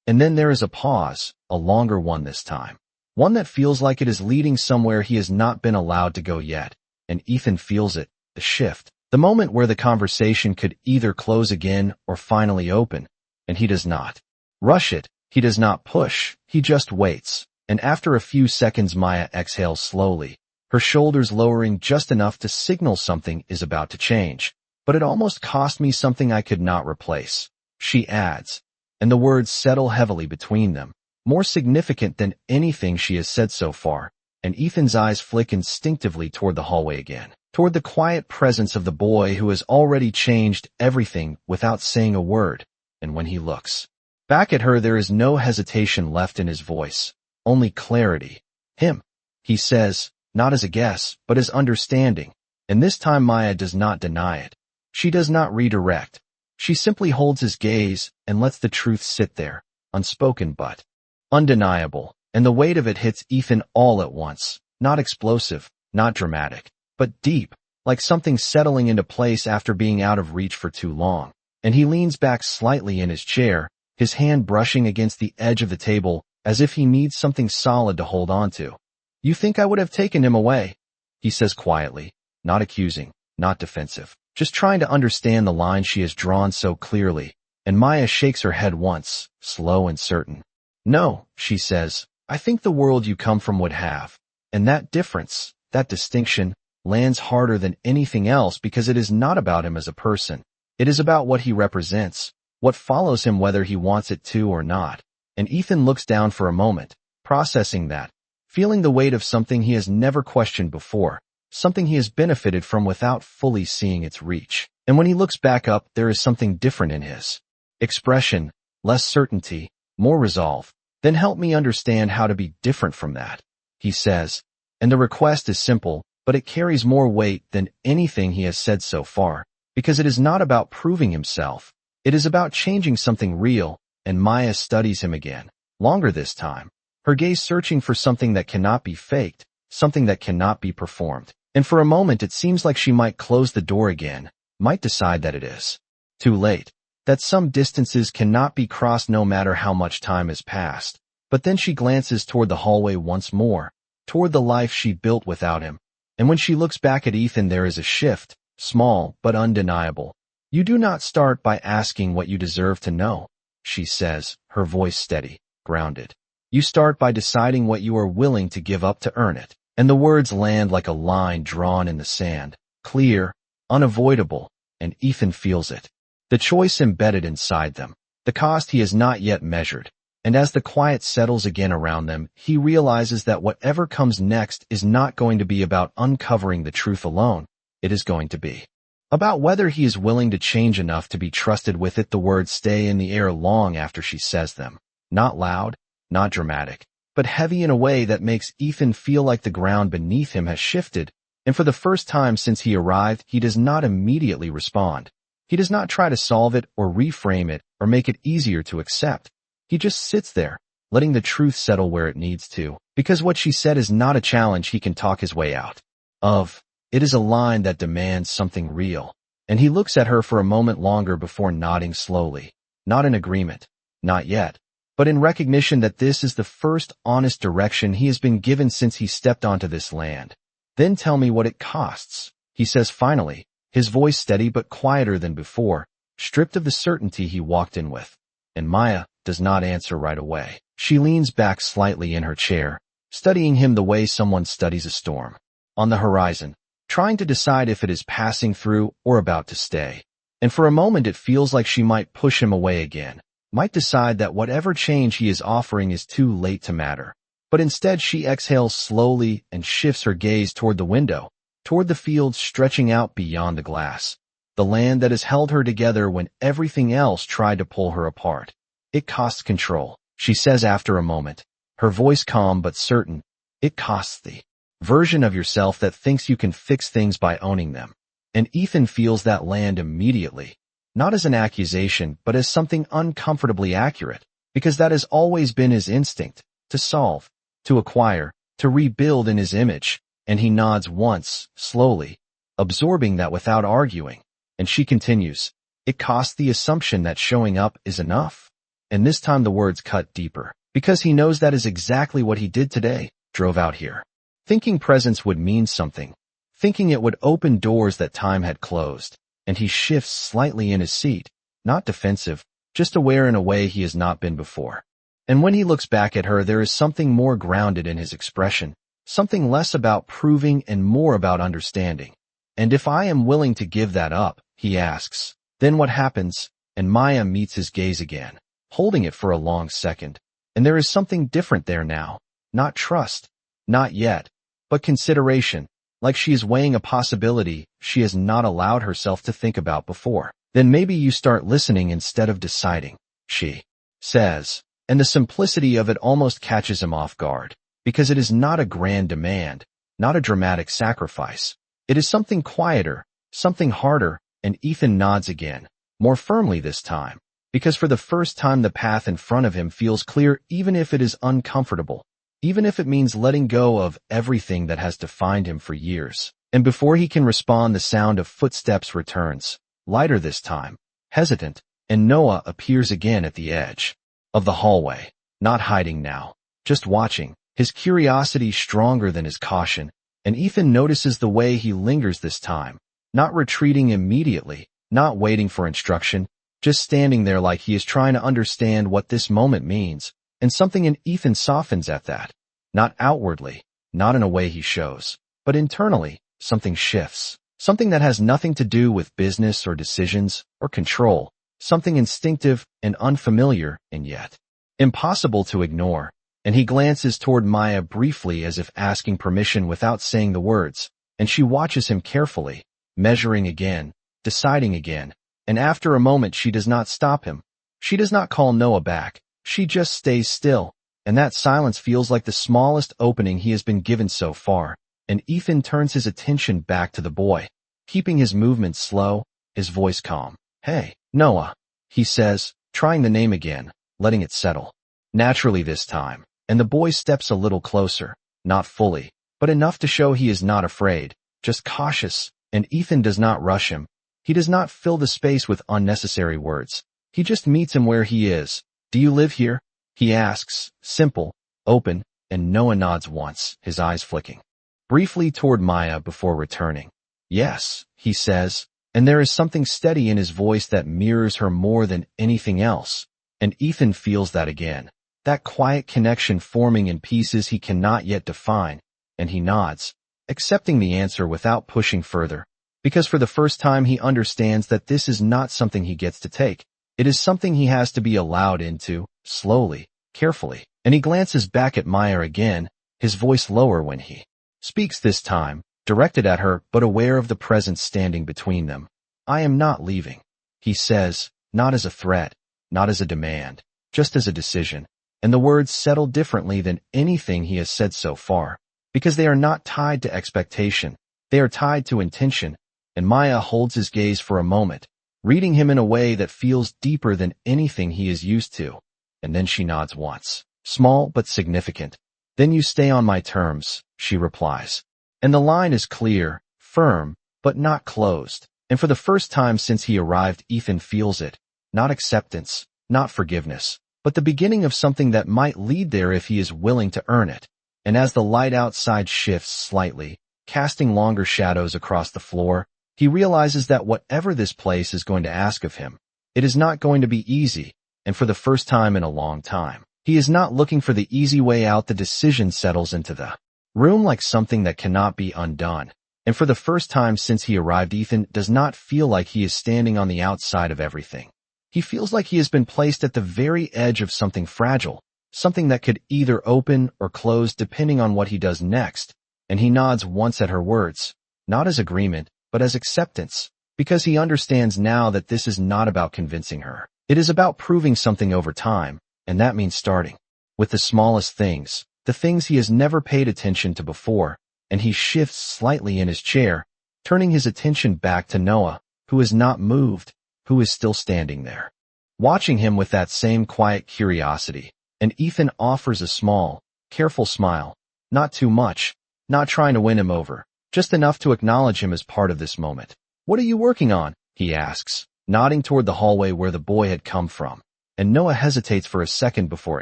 And then there is a pause, a longer one this time. One that feels like it is leading somewhere he has not been allowed to go yet, and Ethan feels it, the shift, the moment where the conversation could either close again or finally open, and he does not rush it, he does not push, he just waits, and after a few seconds Maya exhales slowly, her shoulders lowering just enough to signal something is about to change. But it almost cost me something I could not replace, she adds, and the words settle heavily between them, more significant than anything she has said so far, and Ethan's eyes flick instinctively toward the hallway again, toward the quiet presence of the boy who has already changed everything without saying a word. And when he looks back at her, there is no hesitation left in his voice, only clarity. Him, he says, not as a guess, but as understanding, and this time Maya does not deny it. She does not redirect. She simply holds his gaze and lets the truth sit there, unspoken but undeniable, and the weight of it hits Ethan all at once, not explosive, not dramatic, but deep, like something settling into place after being out of reach for too long. And he leans back slightly in his chair, his hand brushing against the edge of the table as if he needs something solid to hold on to. You think I would have taken him away? He says quietly, not accusing, not defensive. Just trying to understand the line she has drawn so clearly, and Maya shakes her head once, slow and certain. No, she says, I think the world you come from would have. And that difference, that distinction, lands harder than anything else because it is not about him as a person. It is about what he represents, what follows him whether he wants it to or not. And Ethan looks down for a moment, processing that, feeling the weight of something he has never questioned before. Something he has benefited from without fully seeing its reach. And when he looks back up, there is something different in his expression, less certainty, more resolve. Then help me understand how to be different from that, he says. And the request is simple, but it carries more weight than anything he has said so far, because it is not about proving himself. It is about changing something real, and Maya studies him again, longer this time, her gaze searching for something that cannot be faked, something that cannot be performed. And for a moment it seems like she might close the door again, might decide that it is too late. that some distances cannot be crossed no matter how much time has passed. But then she glances toward the hallway once more, toward the life she built without him. And when she looks back at Ethan, there is a shift, small but undeniable. "You do not start by asking what you deserve to know," she says, her voice steady, grounded. "You start by deciding what you are willing to give up to earn it." And the words land like a line drawn in the sand, clear, unavoidable, and Ethan feels it. The choice embedded inside them, the cost he has not yet measured. And as the quiet settles again around them, he realizes that whatever comes next is not going to be about uncovering the truth alone. It is going to be about whether he is willing to change enough to be trusted with it. The words stay in the air long after she says them. Not loud, not dramatic, but heavy in a way that makes Ethan feel like the ground beneath him has shifted. And for the first time since he arrived, he does not immediately respond. He does not try to solve it or reframe it or make it easier to accept. He just sits there, letting the truth settle where it needs to, because what she said is not a challenge he can talk his way out of. It is a line that demands something real. And he looks at her for a moment longer before nodding slowly. Not in agreement. Not yet. But in recognition that this is the first honest direction he has been given since he stepped onto this land. "Then tell me what it costs," he says finally, his voice steady but quieter than before, stripped of the certainty he walked in with. And Maya does not answer right away. She leans back slightly in her chair, studying him the way someone studies a storm. On the horizon, trying to decide if it is passing through or about to stay. And for a moment it feels like she might push him away again, might decide that whatever change he is offering is too late to matter. But instead she exhales slowly and shifts her gaze toward the window, toward the fields stretching out beyond the glass. The land that has held her together when everything else tried to pull her apart. "It costs control," she says after a moment, her voice calm but certain. "It costs the version of yourself that thinks you can fix things by owning them." And Ethan feels that land immediately, not as an accusation but as something uncomfortably accurate, because that has always been his instinct, to solve, to acquire, to rebuild in his image. And he nods once, slowly, absorbing that without arguing. And she continues, "It costs the assumption that showing up is enough." And this time the words cut deeper, because he knows that is exactly what he did today, drove out here. Thinking presence would mean something, thinking it would open doors that time had closed. And he shifts slightly in his seat, not defensive, just aware in a way he has not been before. And when he looks back at her, there is something more grounded in his expression, something less about proving and more about understanding. "And if I am willing to give that up," he asks, "then what happens?" And Maya meets his gaze again, holding it for a long second. And there is something different there now. Not trust, not yet, but consideration, like she is weighing a possibility she has not allowed herself to think about before. "Then maybe you start listening instead of deciding," she says. And the simplicity of it almost catches him off guard, because it is not a grand demand, not a dramatic sacrifice. It is something quieter, something harder, and Ethan nods again, more firmly this time, because for the first time the path in front of him feels clear, even if it is uncomfortable, even if it means letting go of everything that has defined him for years. And before he can respond, the sound of footsteps returns, lighter this time, hesitant, and Noah appears again at the edge of the hallway, not hiding now, just watching, his curiosity stronger than his caution. And Ethan notices the way he lingers this time, not retreating immediately, not waiting for instruction, just standing there like he is trying to understand what this moment means. And something in Ethan softens at that. Not outwardly, not in a way he shows, but internally, something shifts. Something that has nothing to do with business or decisions or control. Something instinctive and unfamiliar and yet impossible to ignore. And he glances toward Maya briefly as if asking permission without saying the words. And she watches him carefully, measuring again, deciding again. And after a moment she does not stop him. She does not call Noah back. She just stays still. And that silence feels like the smallest opening he has been given so far. And Ethan turns his attention back to the boy, keeping his movements slow, his voice calm. "Hey, Noah," he says, trying the name again, letting it settle. Naturally this time. And the boy steps a little closer, not fully, but enough to show he is not afraid, just cautious. And Ethan does not rush him. He does not fill the space with unnecessary words. He just meets him where he is. Do you live here? He asks, simple, open, and Noah nods once, his eyes flicking briefly toward Maya before returning. Yes, he says, and there is something steady in his voice that mirrors her more than anything else. And Ethan feels that again, that quiet connection forming in pieces he cannot yet define, and he nods, accepting the answer without pushing further, because for the first time he understands that this is not something he gets to take. It is something he has to be allowed into, slowly, carefully. And he glances back at Maya again, his voice lower when he speaks this time, directed at her but aware of the presence standing between them. I am not leaving, he says, not as a threat, not as a demand, just as a decision. And the words settle differently than anything he has said so far, because they are not tied to expectation, they are tied to intention. And Maya holds his gaze for a moment, reading him in a way that feels deeper than anything he is used to. And then she nods once, small but significant. Then you stay on my terms, she replies. And the line is clear, firm, but not closed. And for the first time since he arrived, Ethan feels it. Not acceptance, not forgiveness, but the beginning of something that might lead there if he is willing to earn it. And as the light outside shifts slightly, casting longer shadows across the floor, he realizes that whatever this place is going to ask of him, it is not going to be easy, and for the first time in a long time, he is not looking for the easy way out. The decision settles into the room like something that cannot be undone. And for the first time since he arrived, Ethan does not feel like he is standing on the outside of everything. He feels like he has been placed at the very edge of something fragile, something that could either open or close depending on what he does next. And he nods once at her words, not as agreement, but as acceptance, because he understands now that this is not about convincing her. It is about proving something over time, and that means starting with the smallest things, the things he has never paid attention to before. And he shifts slightly in his chair, turning his attention back to Noah, who is not moved, who is still standing there, watching him with that same quiet curiosity. And Ethan offers a small, careful smile, not too much, not trying to win him over, just enough to acknowledge him as part of this moment. What are you working on? He asks, nodding toward the hallway where the boy had come from. And Noah hesitates for a second before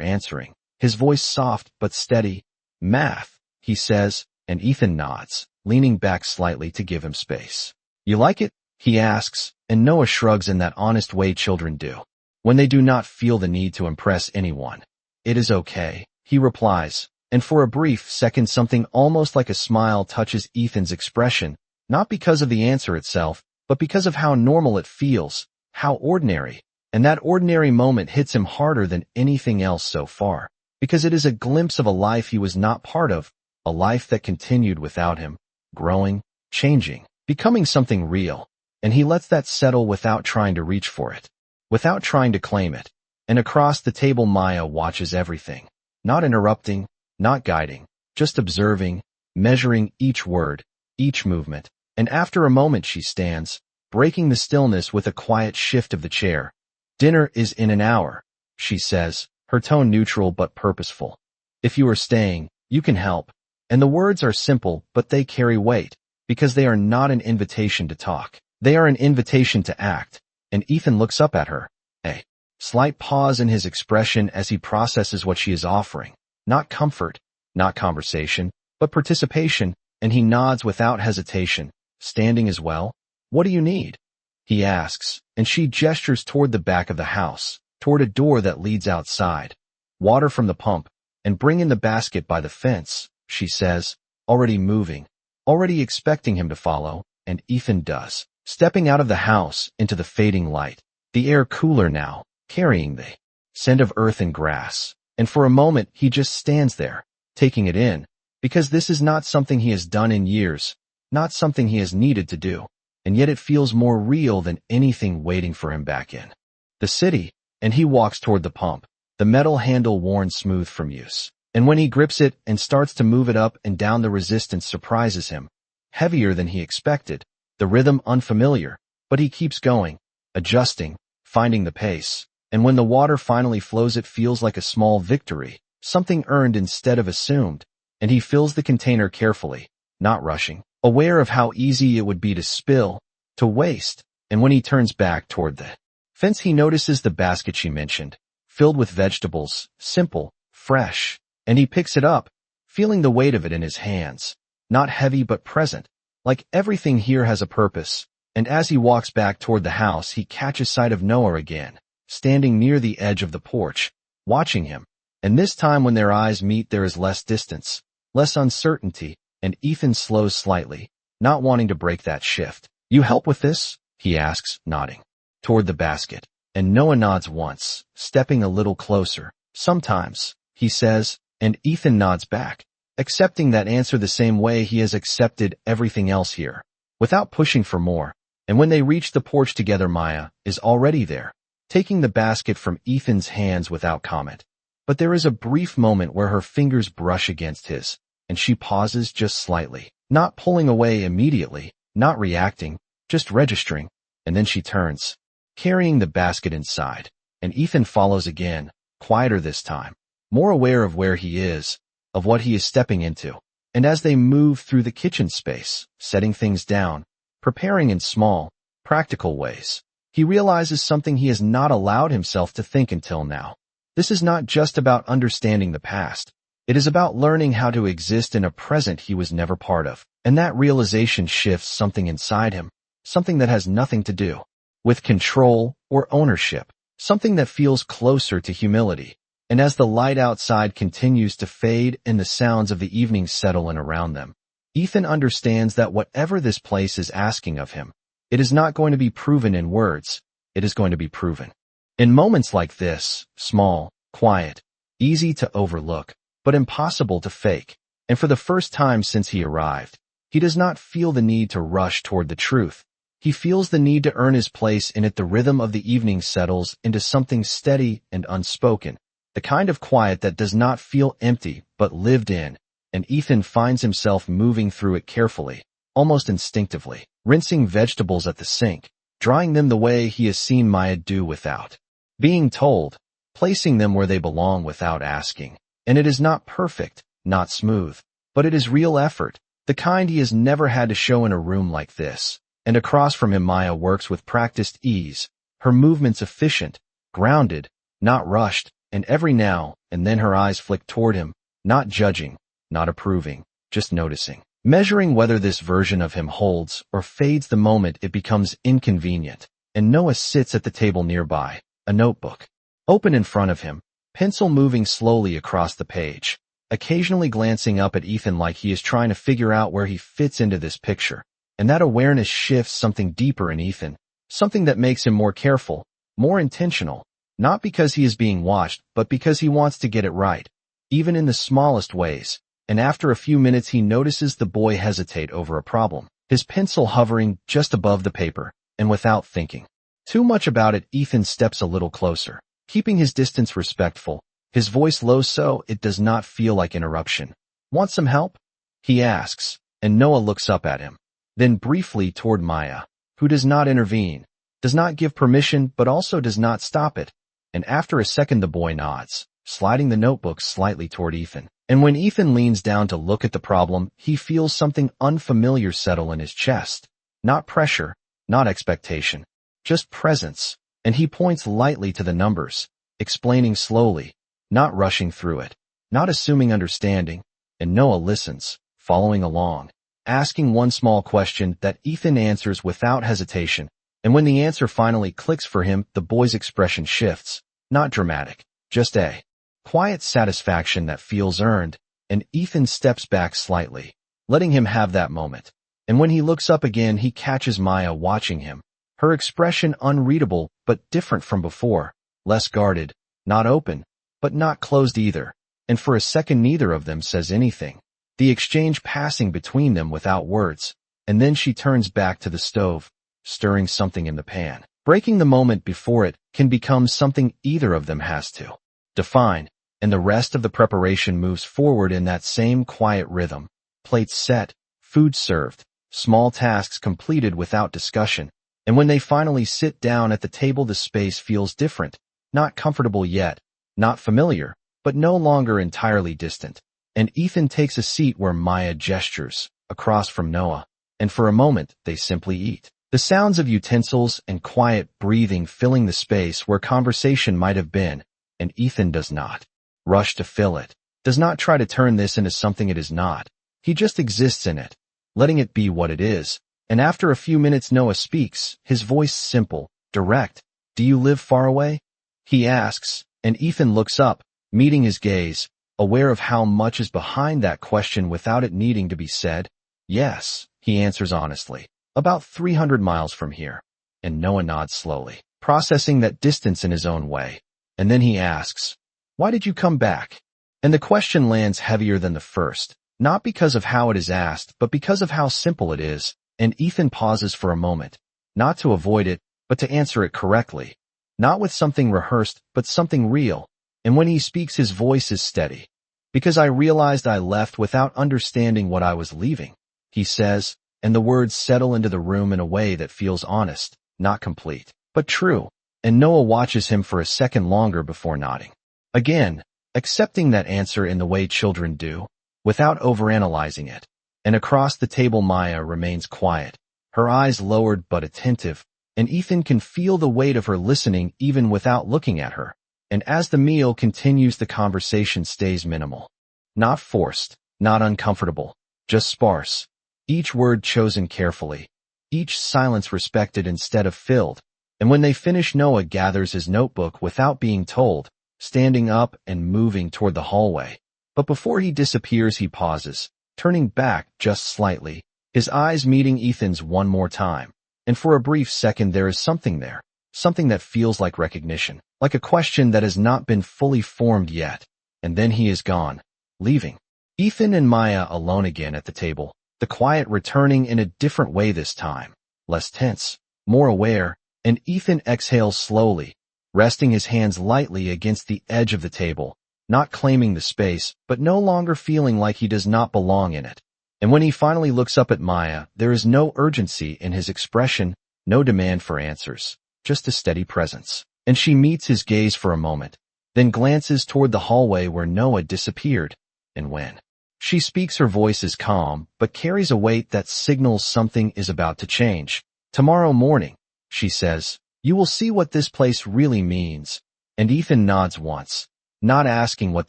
answering, his voice soft but steady. Math, he says, and Ethan nods, leaning back slightly to give him space. You like it? He asks, and Noah shrugs in that honest way children do, when they do not feel the need to impress anyone. It is okay, he replies, and for a brief second something almost like a smile touches Ethan's expression, not because of the answer itself, but because of how normal it feels, how ordinary. And that ordinary moment hits him harder than anything else so far, because it is a glimpse of a life he was not part of, a life that continued without him, growing, changing, becoming something real. And he lets that settle without trying to reach for it, without trying to claim it. And across the table Maya watches everything, not interrupting, not guiding, just observing, measuring each word, each movement. And after a moment she stands, breaking the stillness with a quiet shift of the chair. Dinner is in an hour, she says, her tone neutral but purposeful. If you are staying, you can help. And the words are simple, but they carry weight, because they are not an invitation to talk. They are an invitation to act. And Ethan looks up at her, a slight pause in his expression as he processes what she is offering. Not comfort, not conversation, but participation, and he nods without hesitation, standing as well. What do you need? He asks, and she gestures toward the back of the house, toward a door that leads outside. Water from the pump, and bring in the basket by the fence, she says, already moving, already expecting him to follow, and Ethan does, stepping out of the house into the fading light, the air cooler now, carrying the scent of earth and grass. And for a moment he just stands there, taking it in, because this is not something he has done in years, not something he has needed to do. And yet it feels more real than anything waiting for him back in the city. And he walks toward the pump, the metal handle worn smooth from use. And when he grips it and starts to move it up and down, the resistance surprises him, heavier than he expected, the rhythm unfamiliar, but he keeps going, adjusting, finding the pace. And when the water finally flows, it feels like a small victory, something earned instead of assumed. And he fills the container carefully, not rushing, aware of how easy it would be to spill, to waste. And when he turns back toward the Thence he notices the basket she mentioned, filled with vegetables, simple, fresh, and he picks it up, feeling the weight of it in his hands, not heavy but present, like everything here has a purpose. And as he walks back toward the house, he catches sight of Noah again, standing near the edge of the porch, watching him. And this time when their eyes meet, there is less distance, less uncertainty, and Ethan slows slightly, not wanting to break that shift. "You help with this?" he asks, nodding toward the basket. And Noah nods once, stepping a little closer. "Sometimes," he says, and Ethan nods back, accepting that answer the same way he has accepted everything else here, without pushing for more. And when they reach the porch together, Maya is already there, taking the basket from Ethan's hands without comment. But there is a brief moment where her fingers brush against his, and she pauses just slightly, not pulling away immediately, not reacting, just registering, and then she turns, carrying the basket inside, and Ethan follows again, quieter this time, more aware of where he is, of what he is stepping into. And as they move through the kitchen space, setting things down, preparing in small, practical ways, he realizes something he has not allowed himself to think until now. This is not just about understanding the past. It is about learning how to exist in a present he was never part of. And that realization shifts something inside him, something that has nothing to do with control or ownership, something that feels closer to humility. And as the light outside continues to fade and the sounds of the evening settle in around them, Ethan understands that whatever this place is asking of him, it is not going to be proven in words, it is going to be proven in moments like this, small, quiet, easy to overlook, but impossible to fake. And for the first time since he arrived, he does not feel the need to rush toward the truth. He feels the need to earn his place in it. The rhythm of the evening settles into something steady and unspoken, the kind of quiet that does not feel empty but lived in, and Ethan finds himself moving through it carefully, almost instinctively, rinsing vegetables at the sink, drying them the way he has seen Maya do without being told, placing them where they belong without asking. And it is not perfect, not smooth, but it is real effort, the kind he has never had to show in a room like this. And across from him, Maya works with practiced ease, her movements efficient, grounded, not rushed, and every now and then her eyes flick toward him, not judging, not approving, just noticing, measuring whether this version of him holds or fades the moment it becomes inconvenient. And Noah sits at the table nearby, a notebook open in front of him, pencil moving slowly across the page, occasionally glancing up at Ethan like he is trying to figure out where he fits into this picture. And that awareness shifts something deeper in Ethan, something that makes him more careful, more intentional, not because he is being watched, but because he wants to get it right, even in the smallest ways. And after a few minutes he notices the boy hesitate over a problem, his pencil hovering just above the paper, and without thinking too much about it, Ethan steps a little closer, keeping his distance respectful, his voice low so it does not feel like interruption. "Want some help?" he asks, and Noah looks up at him, then briefly toward Maya, who does not intervene, does not give permission, but also does not stop it. And after a second the boy nods, sliding the notebook slightly toward Ethan. And when Ethan leans down to look at the problem, he feels something unfamiliar settle in his chest. Not pressure, not expectation, just presence. And he points lightly to the numbers, explaining slowly, not rushing through it, not assuming understanding. And Noah listens, following along, asking one small question that Ethan answers without hesitation. And when the answer finally clicks for him, the boy's expression shifts, not dramatic, just a quiet satisfaction that feels earned. And Ethan steps back slightly, letting him have that moment. And when he looks up again, he catches Maya watching him, her expression unreadable but different from before, less guarded, not open, but not closed either. And for a second neither of them says anything, the exchange passing between them without words. And then she turns back to the stove, stirring something in the pan. Breaking the moment before it can become something either of them has to define. And the rest of the preparation moves forward in that same quiet rhythm. Plates set, food served, small tasks completed without discussion. And when they finally sit down at the table, the space feels different, not comfortable yet, not familiar, but no longer entirely distant. And Ethan takes a seat where Maya gestures, across from Noah. And for a moment, they simply eat. The sounds of utensils and quiet breathing filling the space where conversation might have been, and Ethan does not rush to fill it, does not try to turn this into something it is not. He just exists in it, letting it be what it is. And after a few minutes Noah speaks, his voice simple, direct. "Do you live far away?" he asks, and Ethan looks up, meeting his gaze, aware of how much is behind that question without it needing to be said. "Yes," he answers honestly. "About 300 miles from here." And Noah nods slowly, processing that distance in his own way. And then he asks, "Why did you come back?" And the question lands heavier than the first, not because of how it is asked, but because of how simple it is. And Ethan pauses for a moment, not to avoid it, but to answer it correctly. Not with something rehearsed, but something real. And when he speaks, his voice is steady. "Because I realized I left without understanding what I was leaving," he says, and the words settle into the room in a way that feels honest, not complete, but true. And Noah watches him for a second longer before nodding. Again, accepting that answer in the way children do, without overanalyzing it. And across the table Maya remains quiet, her eyes lowered but attentive, and Ethan can feel the weight of her listening even without looking at her. And as the meal continues, the conversation stays minimal. Not forced, not uncomfortable, just sparse. Each word chosen carefully, each silence respected instead of filled. And when they finish, Noah gathers his notebook without being told, standing up and moving toward the hallway. But before he disappears, he pauses, turning back just slightly, his eyes meeting Ethan's one more time. And for a brief second there is something there, something that feels like recognition, like a question that has not been fully formed yet. And then he is gone, leaving. Ethan and Maya alone again at the table, the quiet returning in a different way this time, less tense, more aware, and Ethan exhales slowly, resting his hands lightly against the edge of the table, not claiming the space, but no longer feeling like he does not belong in it. And when he finally looks up at Maya, there is no urgency in his expression, no demand for answers, just a steady presence. And she meets his gaze for a moment, then glances toward the hallway where Noah disappeared. And when she speaks, her voice is calm, but carries a weight that signals something is about to change. "Tomorrow morning," she says, "you will see what this place really means." And Ethan nods once, not asking what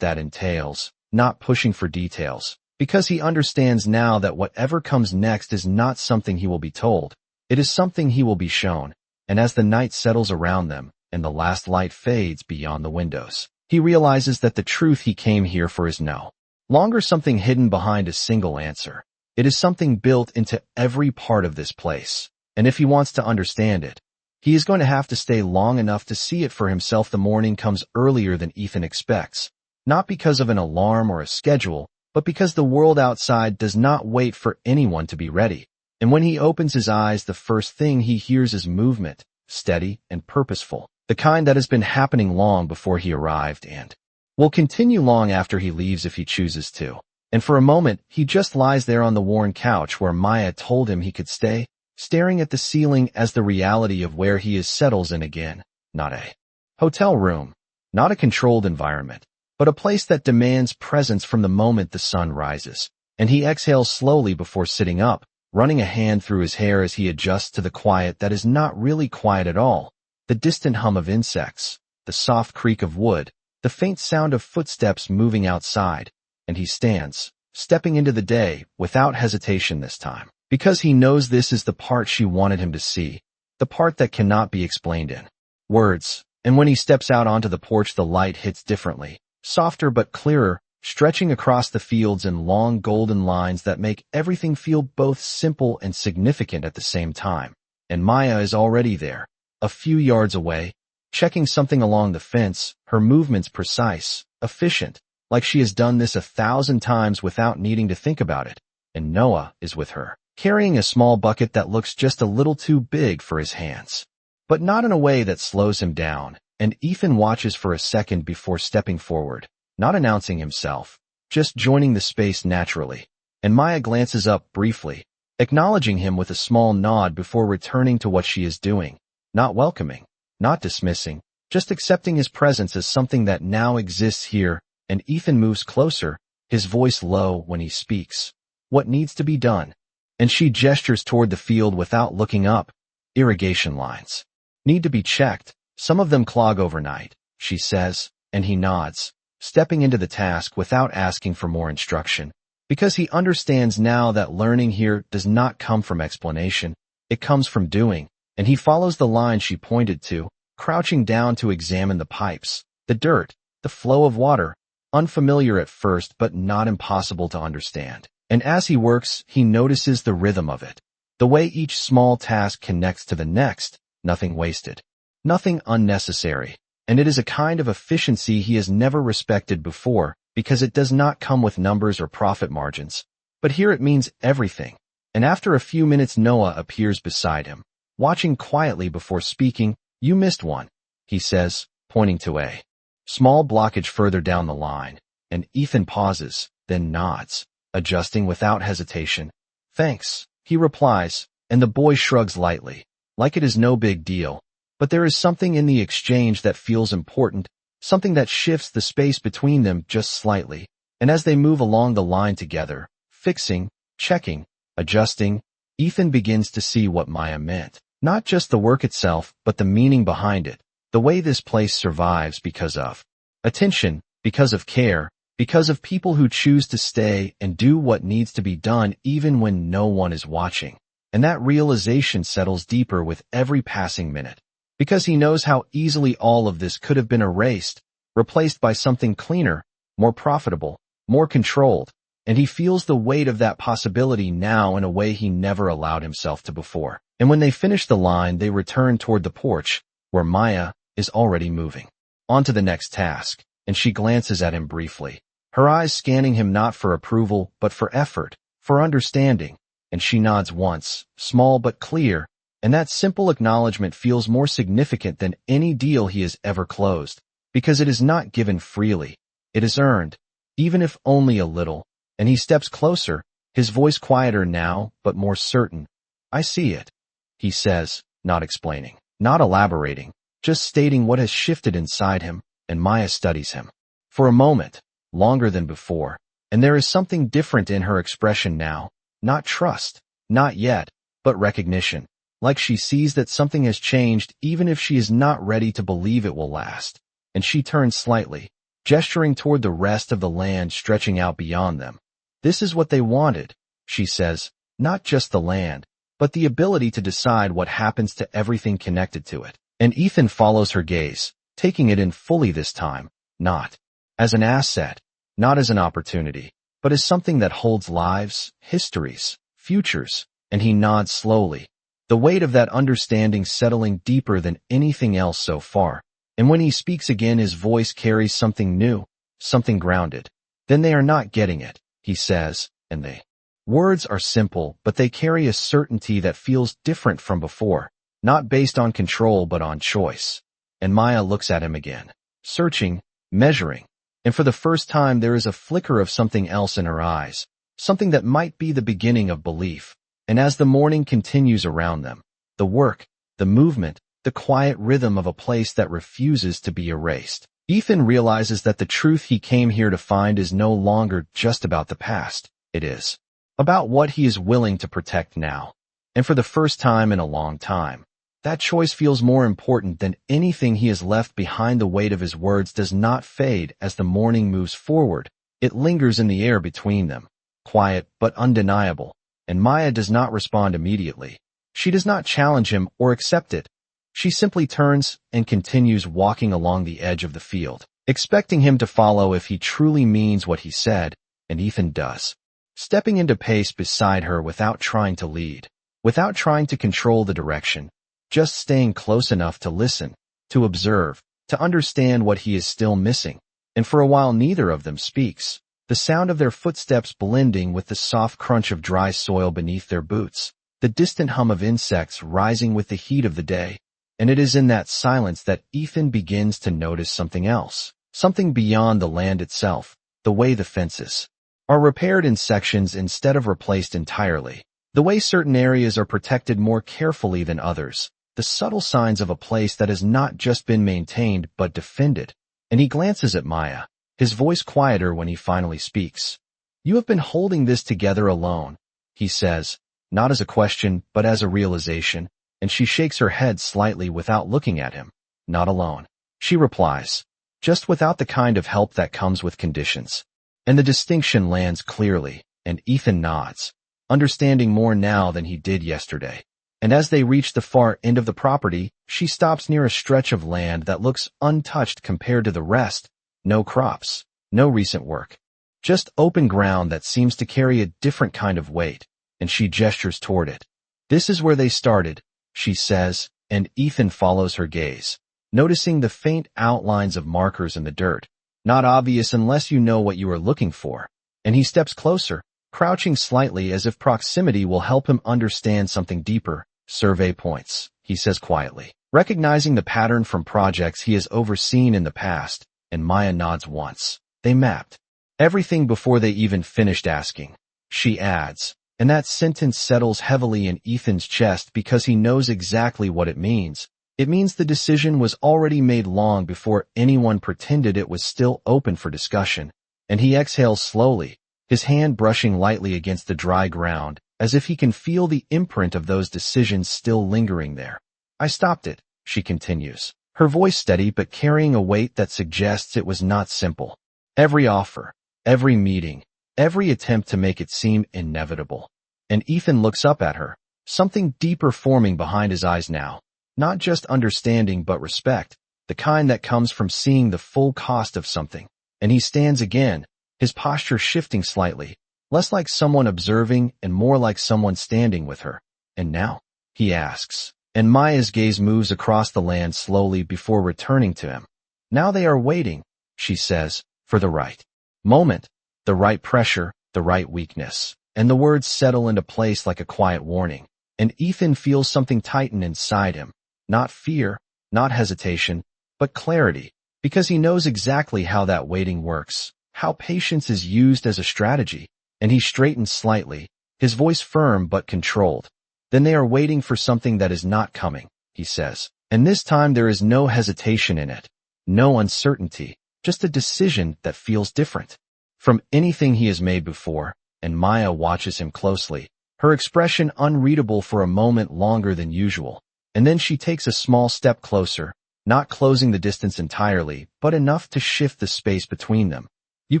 that entails, not pushing for details, because he understands now that whatever comes next is not something he will be told. It is something he will be shown. And as the night settles around them, and the last light fades beyond the windows, he realizes that the truth he came here for is no longer something hidden behind a single answer. It is something built into every part of this place. And if he wants to understand it, he is going to have to stay long enough to see it for himself. The morning comes earlier than Ethan expects, not because of an alarm or a schedule, but because the world outside does not wait for anyone to be ready. And when he opens his eyes, the first thing he hears is movement, steady and purposeful, the kind that has been happening long before he arrived and will continue long after he leaves if he chooses to. And for a moment, he just lies there on the worn couch where Maya told him he could stay, staring at the ceiling as the reality of where he is settles in again. Not a hotel room, not a controlled environment, but a place that demands presence from the moment the sun rises. And he exhales slowly before sitting up, running a hand through his hair as he adjusts to the quiet that is not really quiet at all. The distant hum of insects, the soft creak of wood, the faint sound of footsteps moving outside. And he stands, stepping into the day, without hesitation this time, because he knows this is the part she wanted him to see, the part that cannot be explained in words. And when he steps out onto the porch, the light hits differently, softer but clearer, stretching across the fields in long golden lines that make everything feel both simple and significant at the same time. And Maya is already there, a few yards away, checking something along the fence, her movements precise, efficient, like she has done this 1,000 times without needing to think about it. And Noah is with her, carrying a small bucket that looks just a little too big for his hands, but not in a way that slows him down. And Ethan watches for a second before stepping forward, not announcing himself, just joining the space naturally. And Maya glances up briefly, acknowledging him with a small nod before returning to what she is doing, not welcoming, not dismissing, just accepting his presence as something that now exists here. And Ethan moves closer, his voice low when he speaks. "What needs to be done?" And she gestures toward the field without looking up, Irrigation lines. Need to be checked. Some of them clog overnight, she says, and he nods, stepping into the task without asking for more instruction, because he understands now that learning here does not come from explanation, it comes from doing, and he follows the line she pointed to, crouching down to examine the pipes, the dirt, the flow of water, unfamiliar at first but not impossible to understand. And as he works, he notices the rhythm of it, the way each small task connects to the next, nothing wasted, nothing unnecessary, and it is a kind of efficiency he has never respected before because it does not come with numbers or profit margins. But here it means everything. And after a few minutes Noah appears beside him, watching quietly before speaking. You missed one, he says, pointing to a small blockage further down the line, and Ethan pauses, then nods, adjusting without hesitation. Thanks, he replies, and the boy shrugs lightly, like it is no big deal. But there is something in the exchange that feels important, something that shifts the space between them just slightly, and as they move along the line together, fixing, checking, adjusting, Ethan begins to see what Maya meant. Not just the work itself, but the meaning behind it, the way this place survives because of attention, because of care, because of people who choose to stay and do what needs to be done even when no one is watching. And that realization settles deeper with every passing minute, because he knows how easily all of this could have been erased, replaced by something cleaner, more profitable, more controlled, and he feels the weight of that possibility now in a way he never allowed himself to before. And when they finish the line, they return toward the porch, where Maya is already moving on to the next task, and she glances at him briefly, her eyes scanning him not for approval, but for effort, for understanding, and she nods once, small but clear, and that simple acknowledgement feels more significant than any deal he has ever closed, because it is not given freely, it is earned, even if only a little, and he steps closer, his voice quieter now, but more certain. I see it, he says, not explaining, not elaborating, just stating what has shifted inside him, and Maya studies him. For a moment, longer than before, and there is something different in her expression now, not trust, not yet, but recognition, like she sees that something has changed even if she is not ready to believe it will last, and she turns slightly, gesturing toward the rest of the land stretching out beyond them. This is what they wanted, she says, not just the land, but the ability to decide what happens to everything connected to it. And Ethan follows her gaze, taking it in fully this time, not as an asset, not as an opportunity, but as something that holds lives, histories, futures, and he nods slowly, the weight of that understanding settling deeper than anything else so far. And when he speaks again, his voice carries something new, something grounded. Then they are not getting it, he says, and they words are simple, but they carry a certainty that feels different from before, not based on control but on choice. And Maya looks at him again, searching, measuring, and for the first time there is a flicker of something else in her eyes, something that might be the beginning of belief. And as the morning continues around them, the work, the movement, the quiet rhythm of a place that refuses to be erased, Ethan realizes that the truth he came here to find is no longer just about the past, it is about what he is willing to protect now. And for the first time in a long time, that choice feels more important than anything he has left behind. The weight of his words does not fade as the morning moves forward. It lingers in the air between them, quiet but undeniable, and Maya does not respond immediately. She does not challenge him or accept it. She simply turns and continues walking along the edge of the field, expecting him to follow if he truly means what he said, and Ethan does, stepping into pace beside her without trying to lead, without trying to control the direction, just staying close enough to listen, to observe, to understand what he is still missing. And for a while neither of them speaks, the sound of their footsteps blending with the soft crunch of dry soil beneath their boots, the distant hum of insects rising with the heat of the day. And it is in that silence that Ethan begins to notice something else, something beyond the land itself, the way the fences are repaired in sections instead of replaced entirely, the way certain areas are protected more carefully than others, the subtle signs of a place that has not just been maintained but defended. And he glances at Maya, his voice quieter when he finally speaks. You have been holding this together alone, he says, not as a question but as a realization. and she shakes her head slightly without looking at him. Not alone, she replies. Just without the kind of help that comes with conditions. And the distinction lands clearly, and Ethan nods, understanding more now than he did yesterday. And as they reach the far end of the property, she stops near a stretch of land that looks untouched compared to the rest. No crops, no recent work. Just open ground that seems to carry a different kind of weight, and she gestures toward it. This is where they started, she says, and Ethan follows her gaze, noticing the faint outlines of markers in the dirt. Not obvious unless you know what you are looking for. And he steps closer, crouching slightly as if proximity will help him understand something deeper. Survey points, he says quietly, recognizing the pattern from projects he has overseen in the past, and Maya nods once. They mapped everything before they even finished asking, she adds, and that sentence settles heavily in Ethan's chest because he knows exactly what it means. It means the decision was already made long before anyone pretended it was still open for discussion, and he exhales slowly, his hand brushing lightly against the dry ground, as if he can feel the imprint of those decisions still lingering there. I stopped it, she continues, her voice steady but carrying a weight that suggests it was not simple. Every offer, every meeting, every attempt to make it seem inevitable. And Ethan looks up at her, something deeper forming behind his eyes now. Not just understanding but respect, the kind that comes from seeing the full cost of something. And he stands again, his posture shifting slightly, less like someone observing and more like someone standing with her. And now? He asks, and Maya's gaze moves across the land slowly before returning to him. Now they are waiting, she says, for the right moment, the right pressure, the right weakness. And the words settle into place like a quiet warning. And Ethan feels something tighten inside him. Not fear, not hesitation, but clarity, because he knows exactly how that waiting works, how patience is used as a strategy, and he straightens slightly, his voice firm but controlled. Then they are waiting for something that is not coming, he says, and this time there is no hesitation in it, no uncertainty, just a decision that feels different from anything he has made before, and Maya watches him closely, her expression unreadable for a moment longer than usual. And then she takes a small step closer, not closing the distance entirely, but enough to shift the space between them. You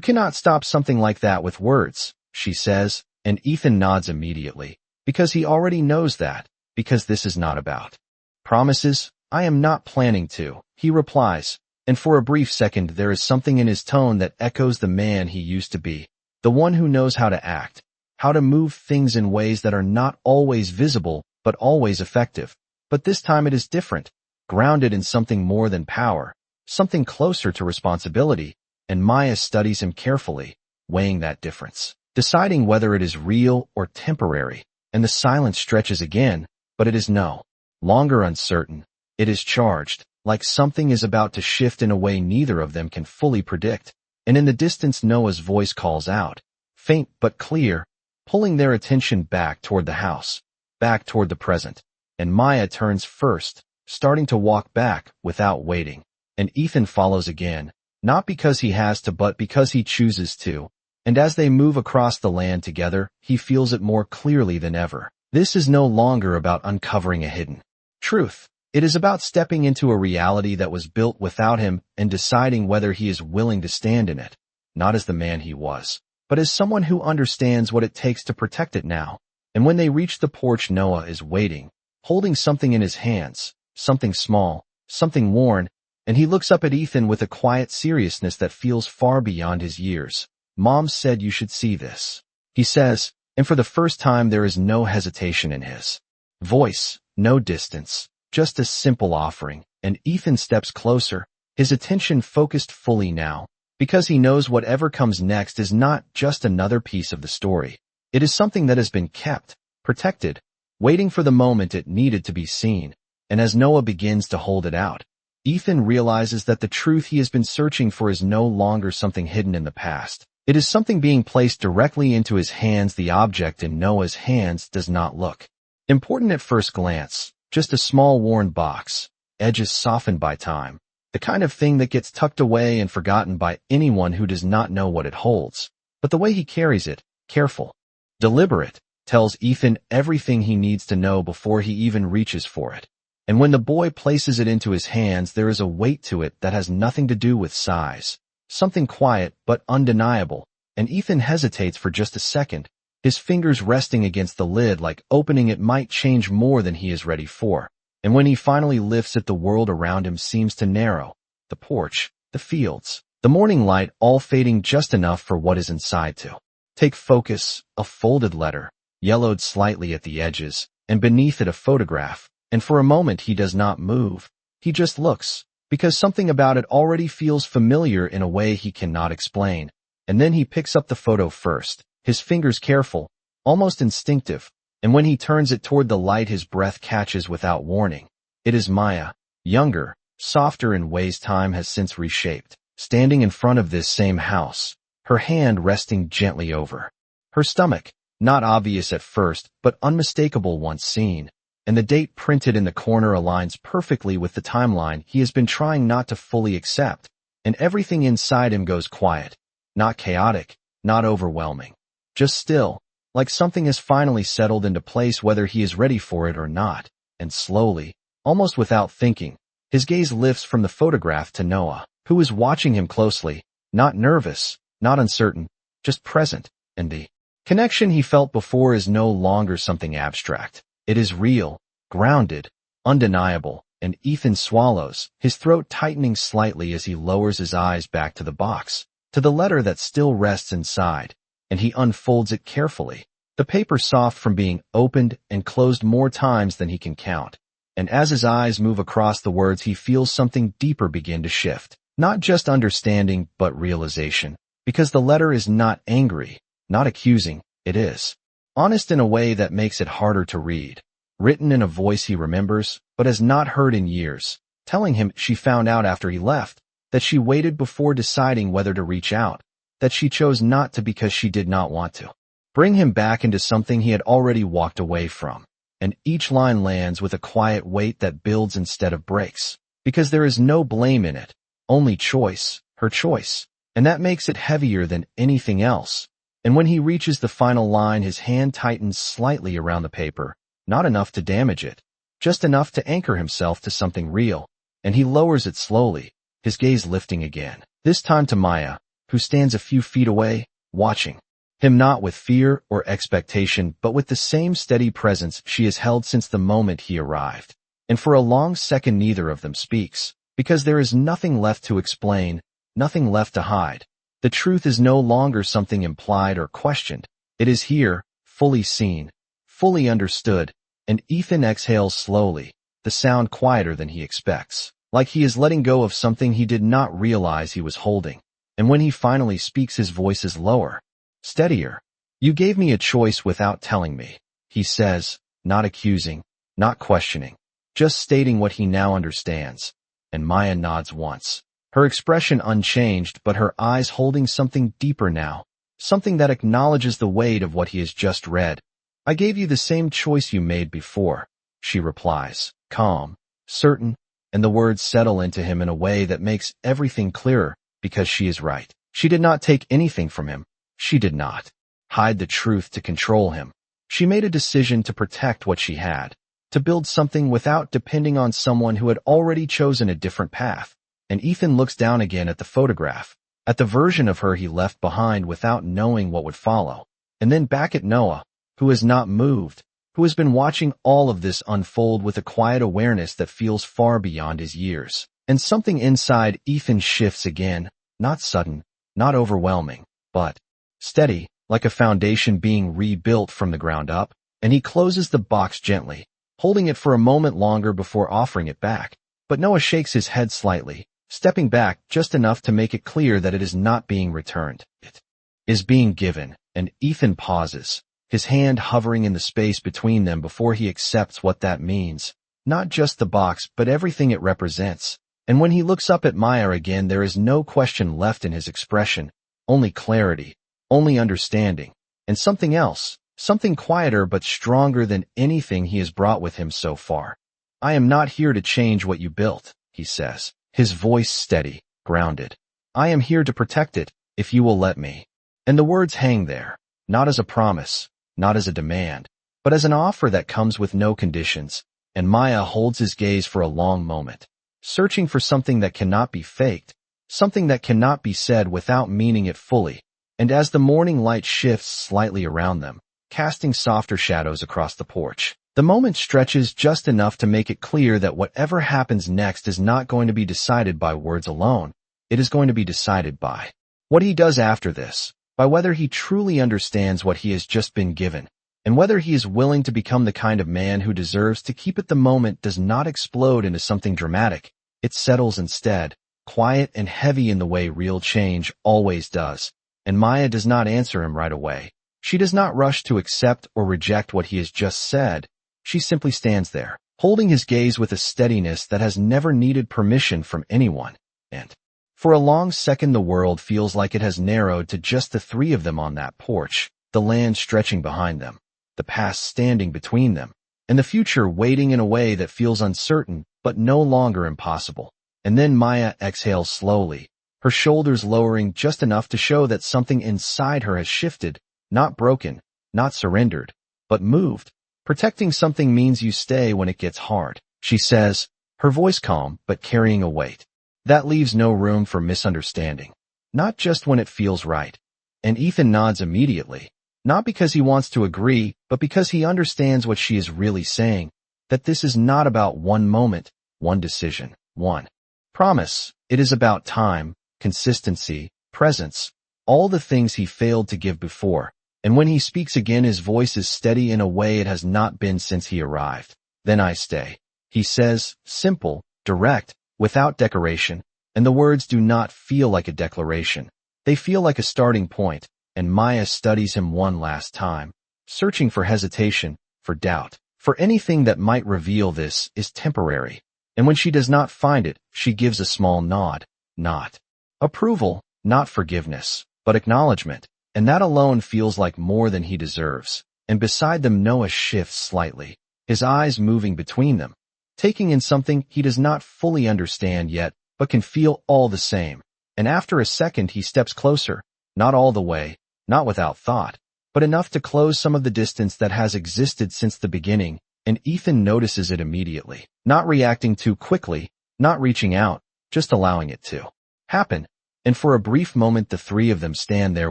cannot stop something like that with words, she says, and Ethan nods immediately, because he already knows that, because this is not about promises. I am not planning to, he replies, and for a brief second there is something in his tone that echoes the man he used to be, the one who knows how to act, how to move things in ways that are not always visible, but always effective. But this time it is different, grounded in something more than power, something closer to responsibility, and Maya studies him carefully, weighing that difference, deciding whether it is real or temporary, and the silence stretches again, but it is no longer uncertain, it is charged, like something is about to shift in a way neither of them can fully predict, and in the distance Noah's voice calls out, faint but clear, pulling their attention back toward the house, back toward the present. And Maya turns first, starting to walk back without waiting. And Ethan follows again, not because he has to but because he chooses to. And as they move across the land together, he feels it more clearly than ever. This is no longer about uncovering a hidden truth. It is about stepping into a reality that was built without him and deciding whether he is willing to stand in it, not as the man he was, but as someone who understands what it takes to protect it now. And when they reach the porch, Noah is waiting, holding something in his hands, something small, something worn, and he looks up at Ethan with a quiet seriousness that feels far beyond his years. Mom said you should see this, he says, and for the first time there is no hesitation in his voice, no distance, just a simple offering, and Ethan steps closer, his attention focused fully now, because he knows whatever comes next is not just another piece of the story. It is something that has been kept, protected, waiting for the moment it needed to be seen, and as Noah begins to hold it out, Ethan realizes that the truth he has been searching for is no longer something hidden in the past. It is something being placed directly into his hands. The object in Noah's hands does not look important at first glance, just a small worn box, edges softened by time, the kind of thing that gets tucked away and forgotten by anyone who does not know what it holds. But the way he carries it, careful, deliberate, tells Ethan everything he needs to know before he even reaches for it. And when the boy places it into his hands, there is a weight to it that has nothing to do with size. Something quiet but undeniable, and Ethan hesitates for just a second, his fingers resting against the lid like opening it might change more than he is ready for. And when he finally lifts it, the world around him seems to narrow. The porch, the fields, the morning light all fading just enough for what is inside to take focus, a folded letter, yellowed slightly at the edges, and beneath it a photograph. And for a moment he does not move. He just looks, because something about it already feels familiar in a way he cannot explain. And then he picks up the photo first, his fingers careful, almost instinctive, and when he turns it toward the light his breath catches without warning. It is Maya, younger, softer in ways time has since reshaped, standing in front of this same house, her hand resting gently over her stomach, not obvious at first, but unmistakable once seen. And the date printed in the corner aligns perfectly with the timeline he has been trying not to fully accept, and everything inside him goes quiet, not chaotic, not overwhelming, just still, like something has finally settled into place whether he is ready for it or not. And slowly, almost without thinking, his gaze lifts from the photograph to Noah, who is watching him closely, not nervous, not uncertain, just present, and the connection he felt before is no longer something abstract. It is real, grounded, undeniable, and Ethan swallows, his throat tightening slightly as he lowers his eyes back to the box, to the letter that still rests inside, and he unfolds it carefully, the paper soft from being opened and closed more times than he can count. And as his eyes move across the words, he feels something deeper begin to shift, not just understanding, but realization, because the letter is not angry, not accusing, it is honest in a way that makes it harder to read. Written in a voice he remembers, but has not heard in years, telling him she found out after he left, that she waited before deciding whether to reach out, that she chose not to because she did not want to bring him back into something he had already walked away from. And each line lands with a quiet weight that builds instead of breaks, because there is no blame in it, only choice, her choice, and that makes it heavier than anything else. And when he reaches the final line, his hand tightens slightly around the paper, not enough to damage it, just enough to anchor himself to something real, and he lowers it slowly, his gaze lifting again, this time to Maya, who stands a few feet away, watching him not with fear or expectation, but with the same steady presence she has held since the moment he arrived. And for a long second neither of them speaks, because there is nothing left to explain, nothing left to hide. The truth is no longer something implied or questioned. It is here, fully seen, fully understood, and Ethan exhales slowly, the sound quieter than he expects, like he is letting go of something he did not realize he was holding. And when he finally speaks, his voice is lower, steadier. You gave me a choice without telling me, he says, not accusing, not questioning, just stating what he now understands. And Maya nods once, her expression unchanged, but her eyes holding something deeper now, something that acknowledges the weight of what he has just read. I gave you the same choice you made before, she replies, calm, certain, and the words settle into him in a way that makes everything clearer, because she is right. She did not take anything from him. She did not hide the truth to control him. She made a decision to protect what she had, to build something without depending on someone who had already chosen a different path. And Ethan looks down again at the photograph, at the version of her he left behind without knowing what would follow, and then back at Noah, who has not moved, who has been watching all of this unfold with a quiet awareness that feels far beyond his years. And something inside Ethan shifts again, not sudden, not overwhelming, but steady, like a foundation being rebuilt from the ground up, and he closes the box gently, holding it for a moment longer before offering it back. But Noah shakes his head slightly, stepping back just enough to make it clear that it is not being returned. It is being given, and Ethan pauses, his hand hovering in the space between them before he accepts what that means. Not just the box, but everything it represents. And when he looks up at Maya again, there is no question left in his expression, only clarity, only understanding, and something else, something quieter but stronger than anything he has brought with him so far. I am not here to change what you built, he says, his voice steady, grounded. I am here to protect it, if you will let me. And the words hang there, not as a promise, not as a demand, but as an offer that comes with no conditions, and Maya holds his gaze for a long moment, searching for something that cannot be faked, something that cannot be said without meaning it fully. And as the morning light shifts slightly around them, casting softer shadows across the porch, the moment stretches just enough to make it clear that whatever happens next is not going to be decided by words alone. It is going to be decided by what he does after this, by whether he truly understands what he has just been given, and whether he is willing to become the kind of man who deserves to keep it. The moment does not explode into something dramatic. It settles instead, quiet and heavy in the way real change always does. And Maya does not answer him right away. She does not rush to accept or reject what he has just said. She simply stands there, holding his gaze with a steadiness that has never needed permission from anyone. And for a long second the world feels like it has narrowed to just the three of them on that porch, the land stretching behind them, the past standing between them, and the future waiting in a way that feels uncertain but no longer impossible. And then Maya exhales slowly, her shoulders lowering just enough to show that something inside her has shifted, not broken, not surrendered, but moved. Protecting something means you stay when it gets hard, she says, her voice calm but carrying a weight. That leaves no room for misunderstanding, not just when it feels right. And Ethan nods immediately, not because he wants to agree, but because he understands what she is really saying, that this is not about one moment, one decision, one promise. It is about time, consistency, presence, all the things he failed to give before. And when he speaks again, his voice is steady in a way it has not been since he arrived. Then I stay, he says, simple, direct, without decoration, and the words do not feel like a declaration. They feel like a starting point, and Maya studies him one last time, searching for hesitation, for doubt, for anything that might reveal this is temporary. And when she does not find it, she gives a small nod, not approval, not forgiveness, but acknowledgement, and that alone feels like more than he deserves. And beside them Noah shifts slightly, his eyes moving between them, taking in something he does not fully understand yet, but can feel all the same. And after a second he steps closer, not all the way, not without thought, but enough to close some of the distance that has existed since the beginning, and Ethan notices it immediately, not reacting too quickly, not reaching out, just allowing it to happen. And for a brief moment the three of them stand there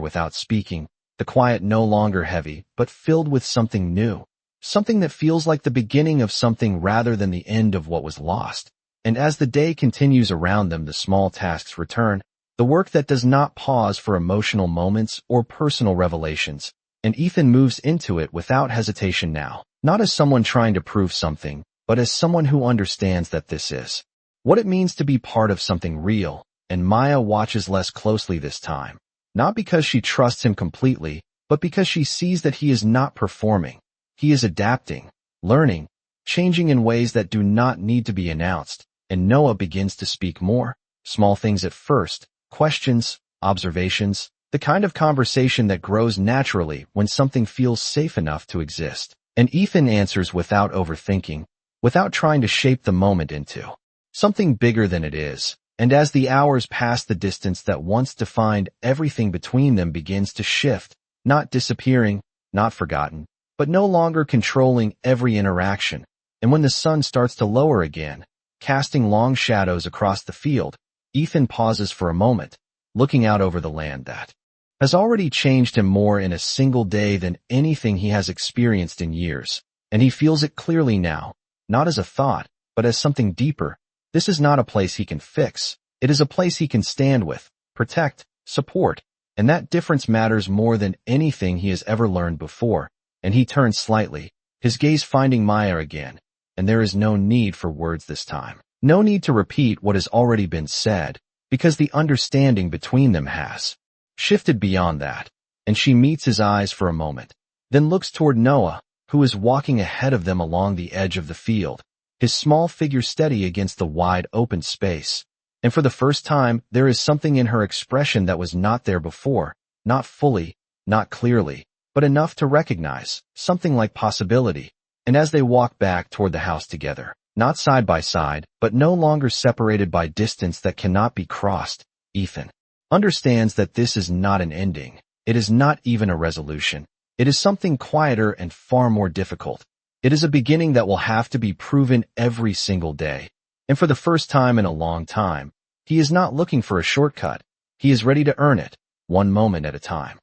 without speaking, the quiet no longer heavy, but filled with something new, something that feels like the beginning of something rather than the end of what was lost. And as the day continues around them, the small tasks return, the work that does not pause for emotional moments or personal revelations, and Ethan moves into it without hesitation now, not as someone trying to prove something, but as someone who understands that this is what it means to be part of something real. And Maya watches less closely this time, not because she trusts him completely, but because she sees that he is not performing. He is adapting, learning, changing in ways that do not need to be announced. And Noah begins to speak more, small things at first, questions, observations, the kind of conversation that grows naturally when something feels safe enough to exist. And Ethan answers without overthinking, without trying to shape the moment into something bigger than it is. And as the hours pass, the distance that once defined everything between them begins to shift, not disappearing, not forgotten, but no longer controlling every interaction. And when the sun starts to lower again, casting long shadows across the field, Ethan pauses for a moment, looking out over the land that has already changed him more in a single day than anything he has experienced in years. And he feels it clearly now, not as a thought, but as something deeper. This is not a place he can fix. It is a place he can stand with, protect, support, and that difference matters more than anything he has ever learned before. And he turns slightly, his gaze finding Maya again, and there is no need for words this time. No need to repeat what has already been said, because the understanding between them has shifted beyond that. And she meets his eyes for a moment, then looks toward Noah, who is walking ahead of them along the edge of the field, his small figure steady against the wide open space. And for the first time, there is something in her expression that was not there before, not fully, not clearly, but enough to recognize, something like possibility. And as they walk back toward the house together, not side by side, but no longer separated by distance that cannot be crossed, Ethan understands that this is not an ending. It is not even a resolution. It is something quieter and far more difficult. It is a beginning that will have to be proven every single day. And for the first time in a long time, he is not looking for a shortcut. He is ready to earn it, one moment at a time.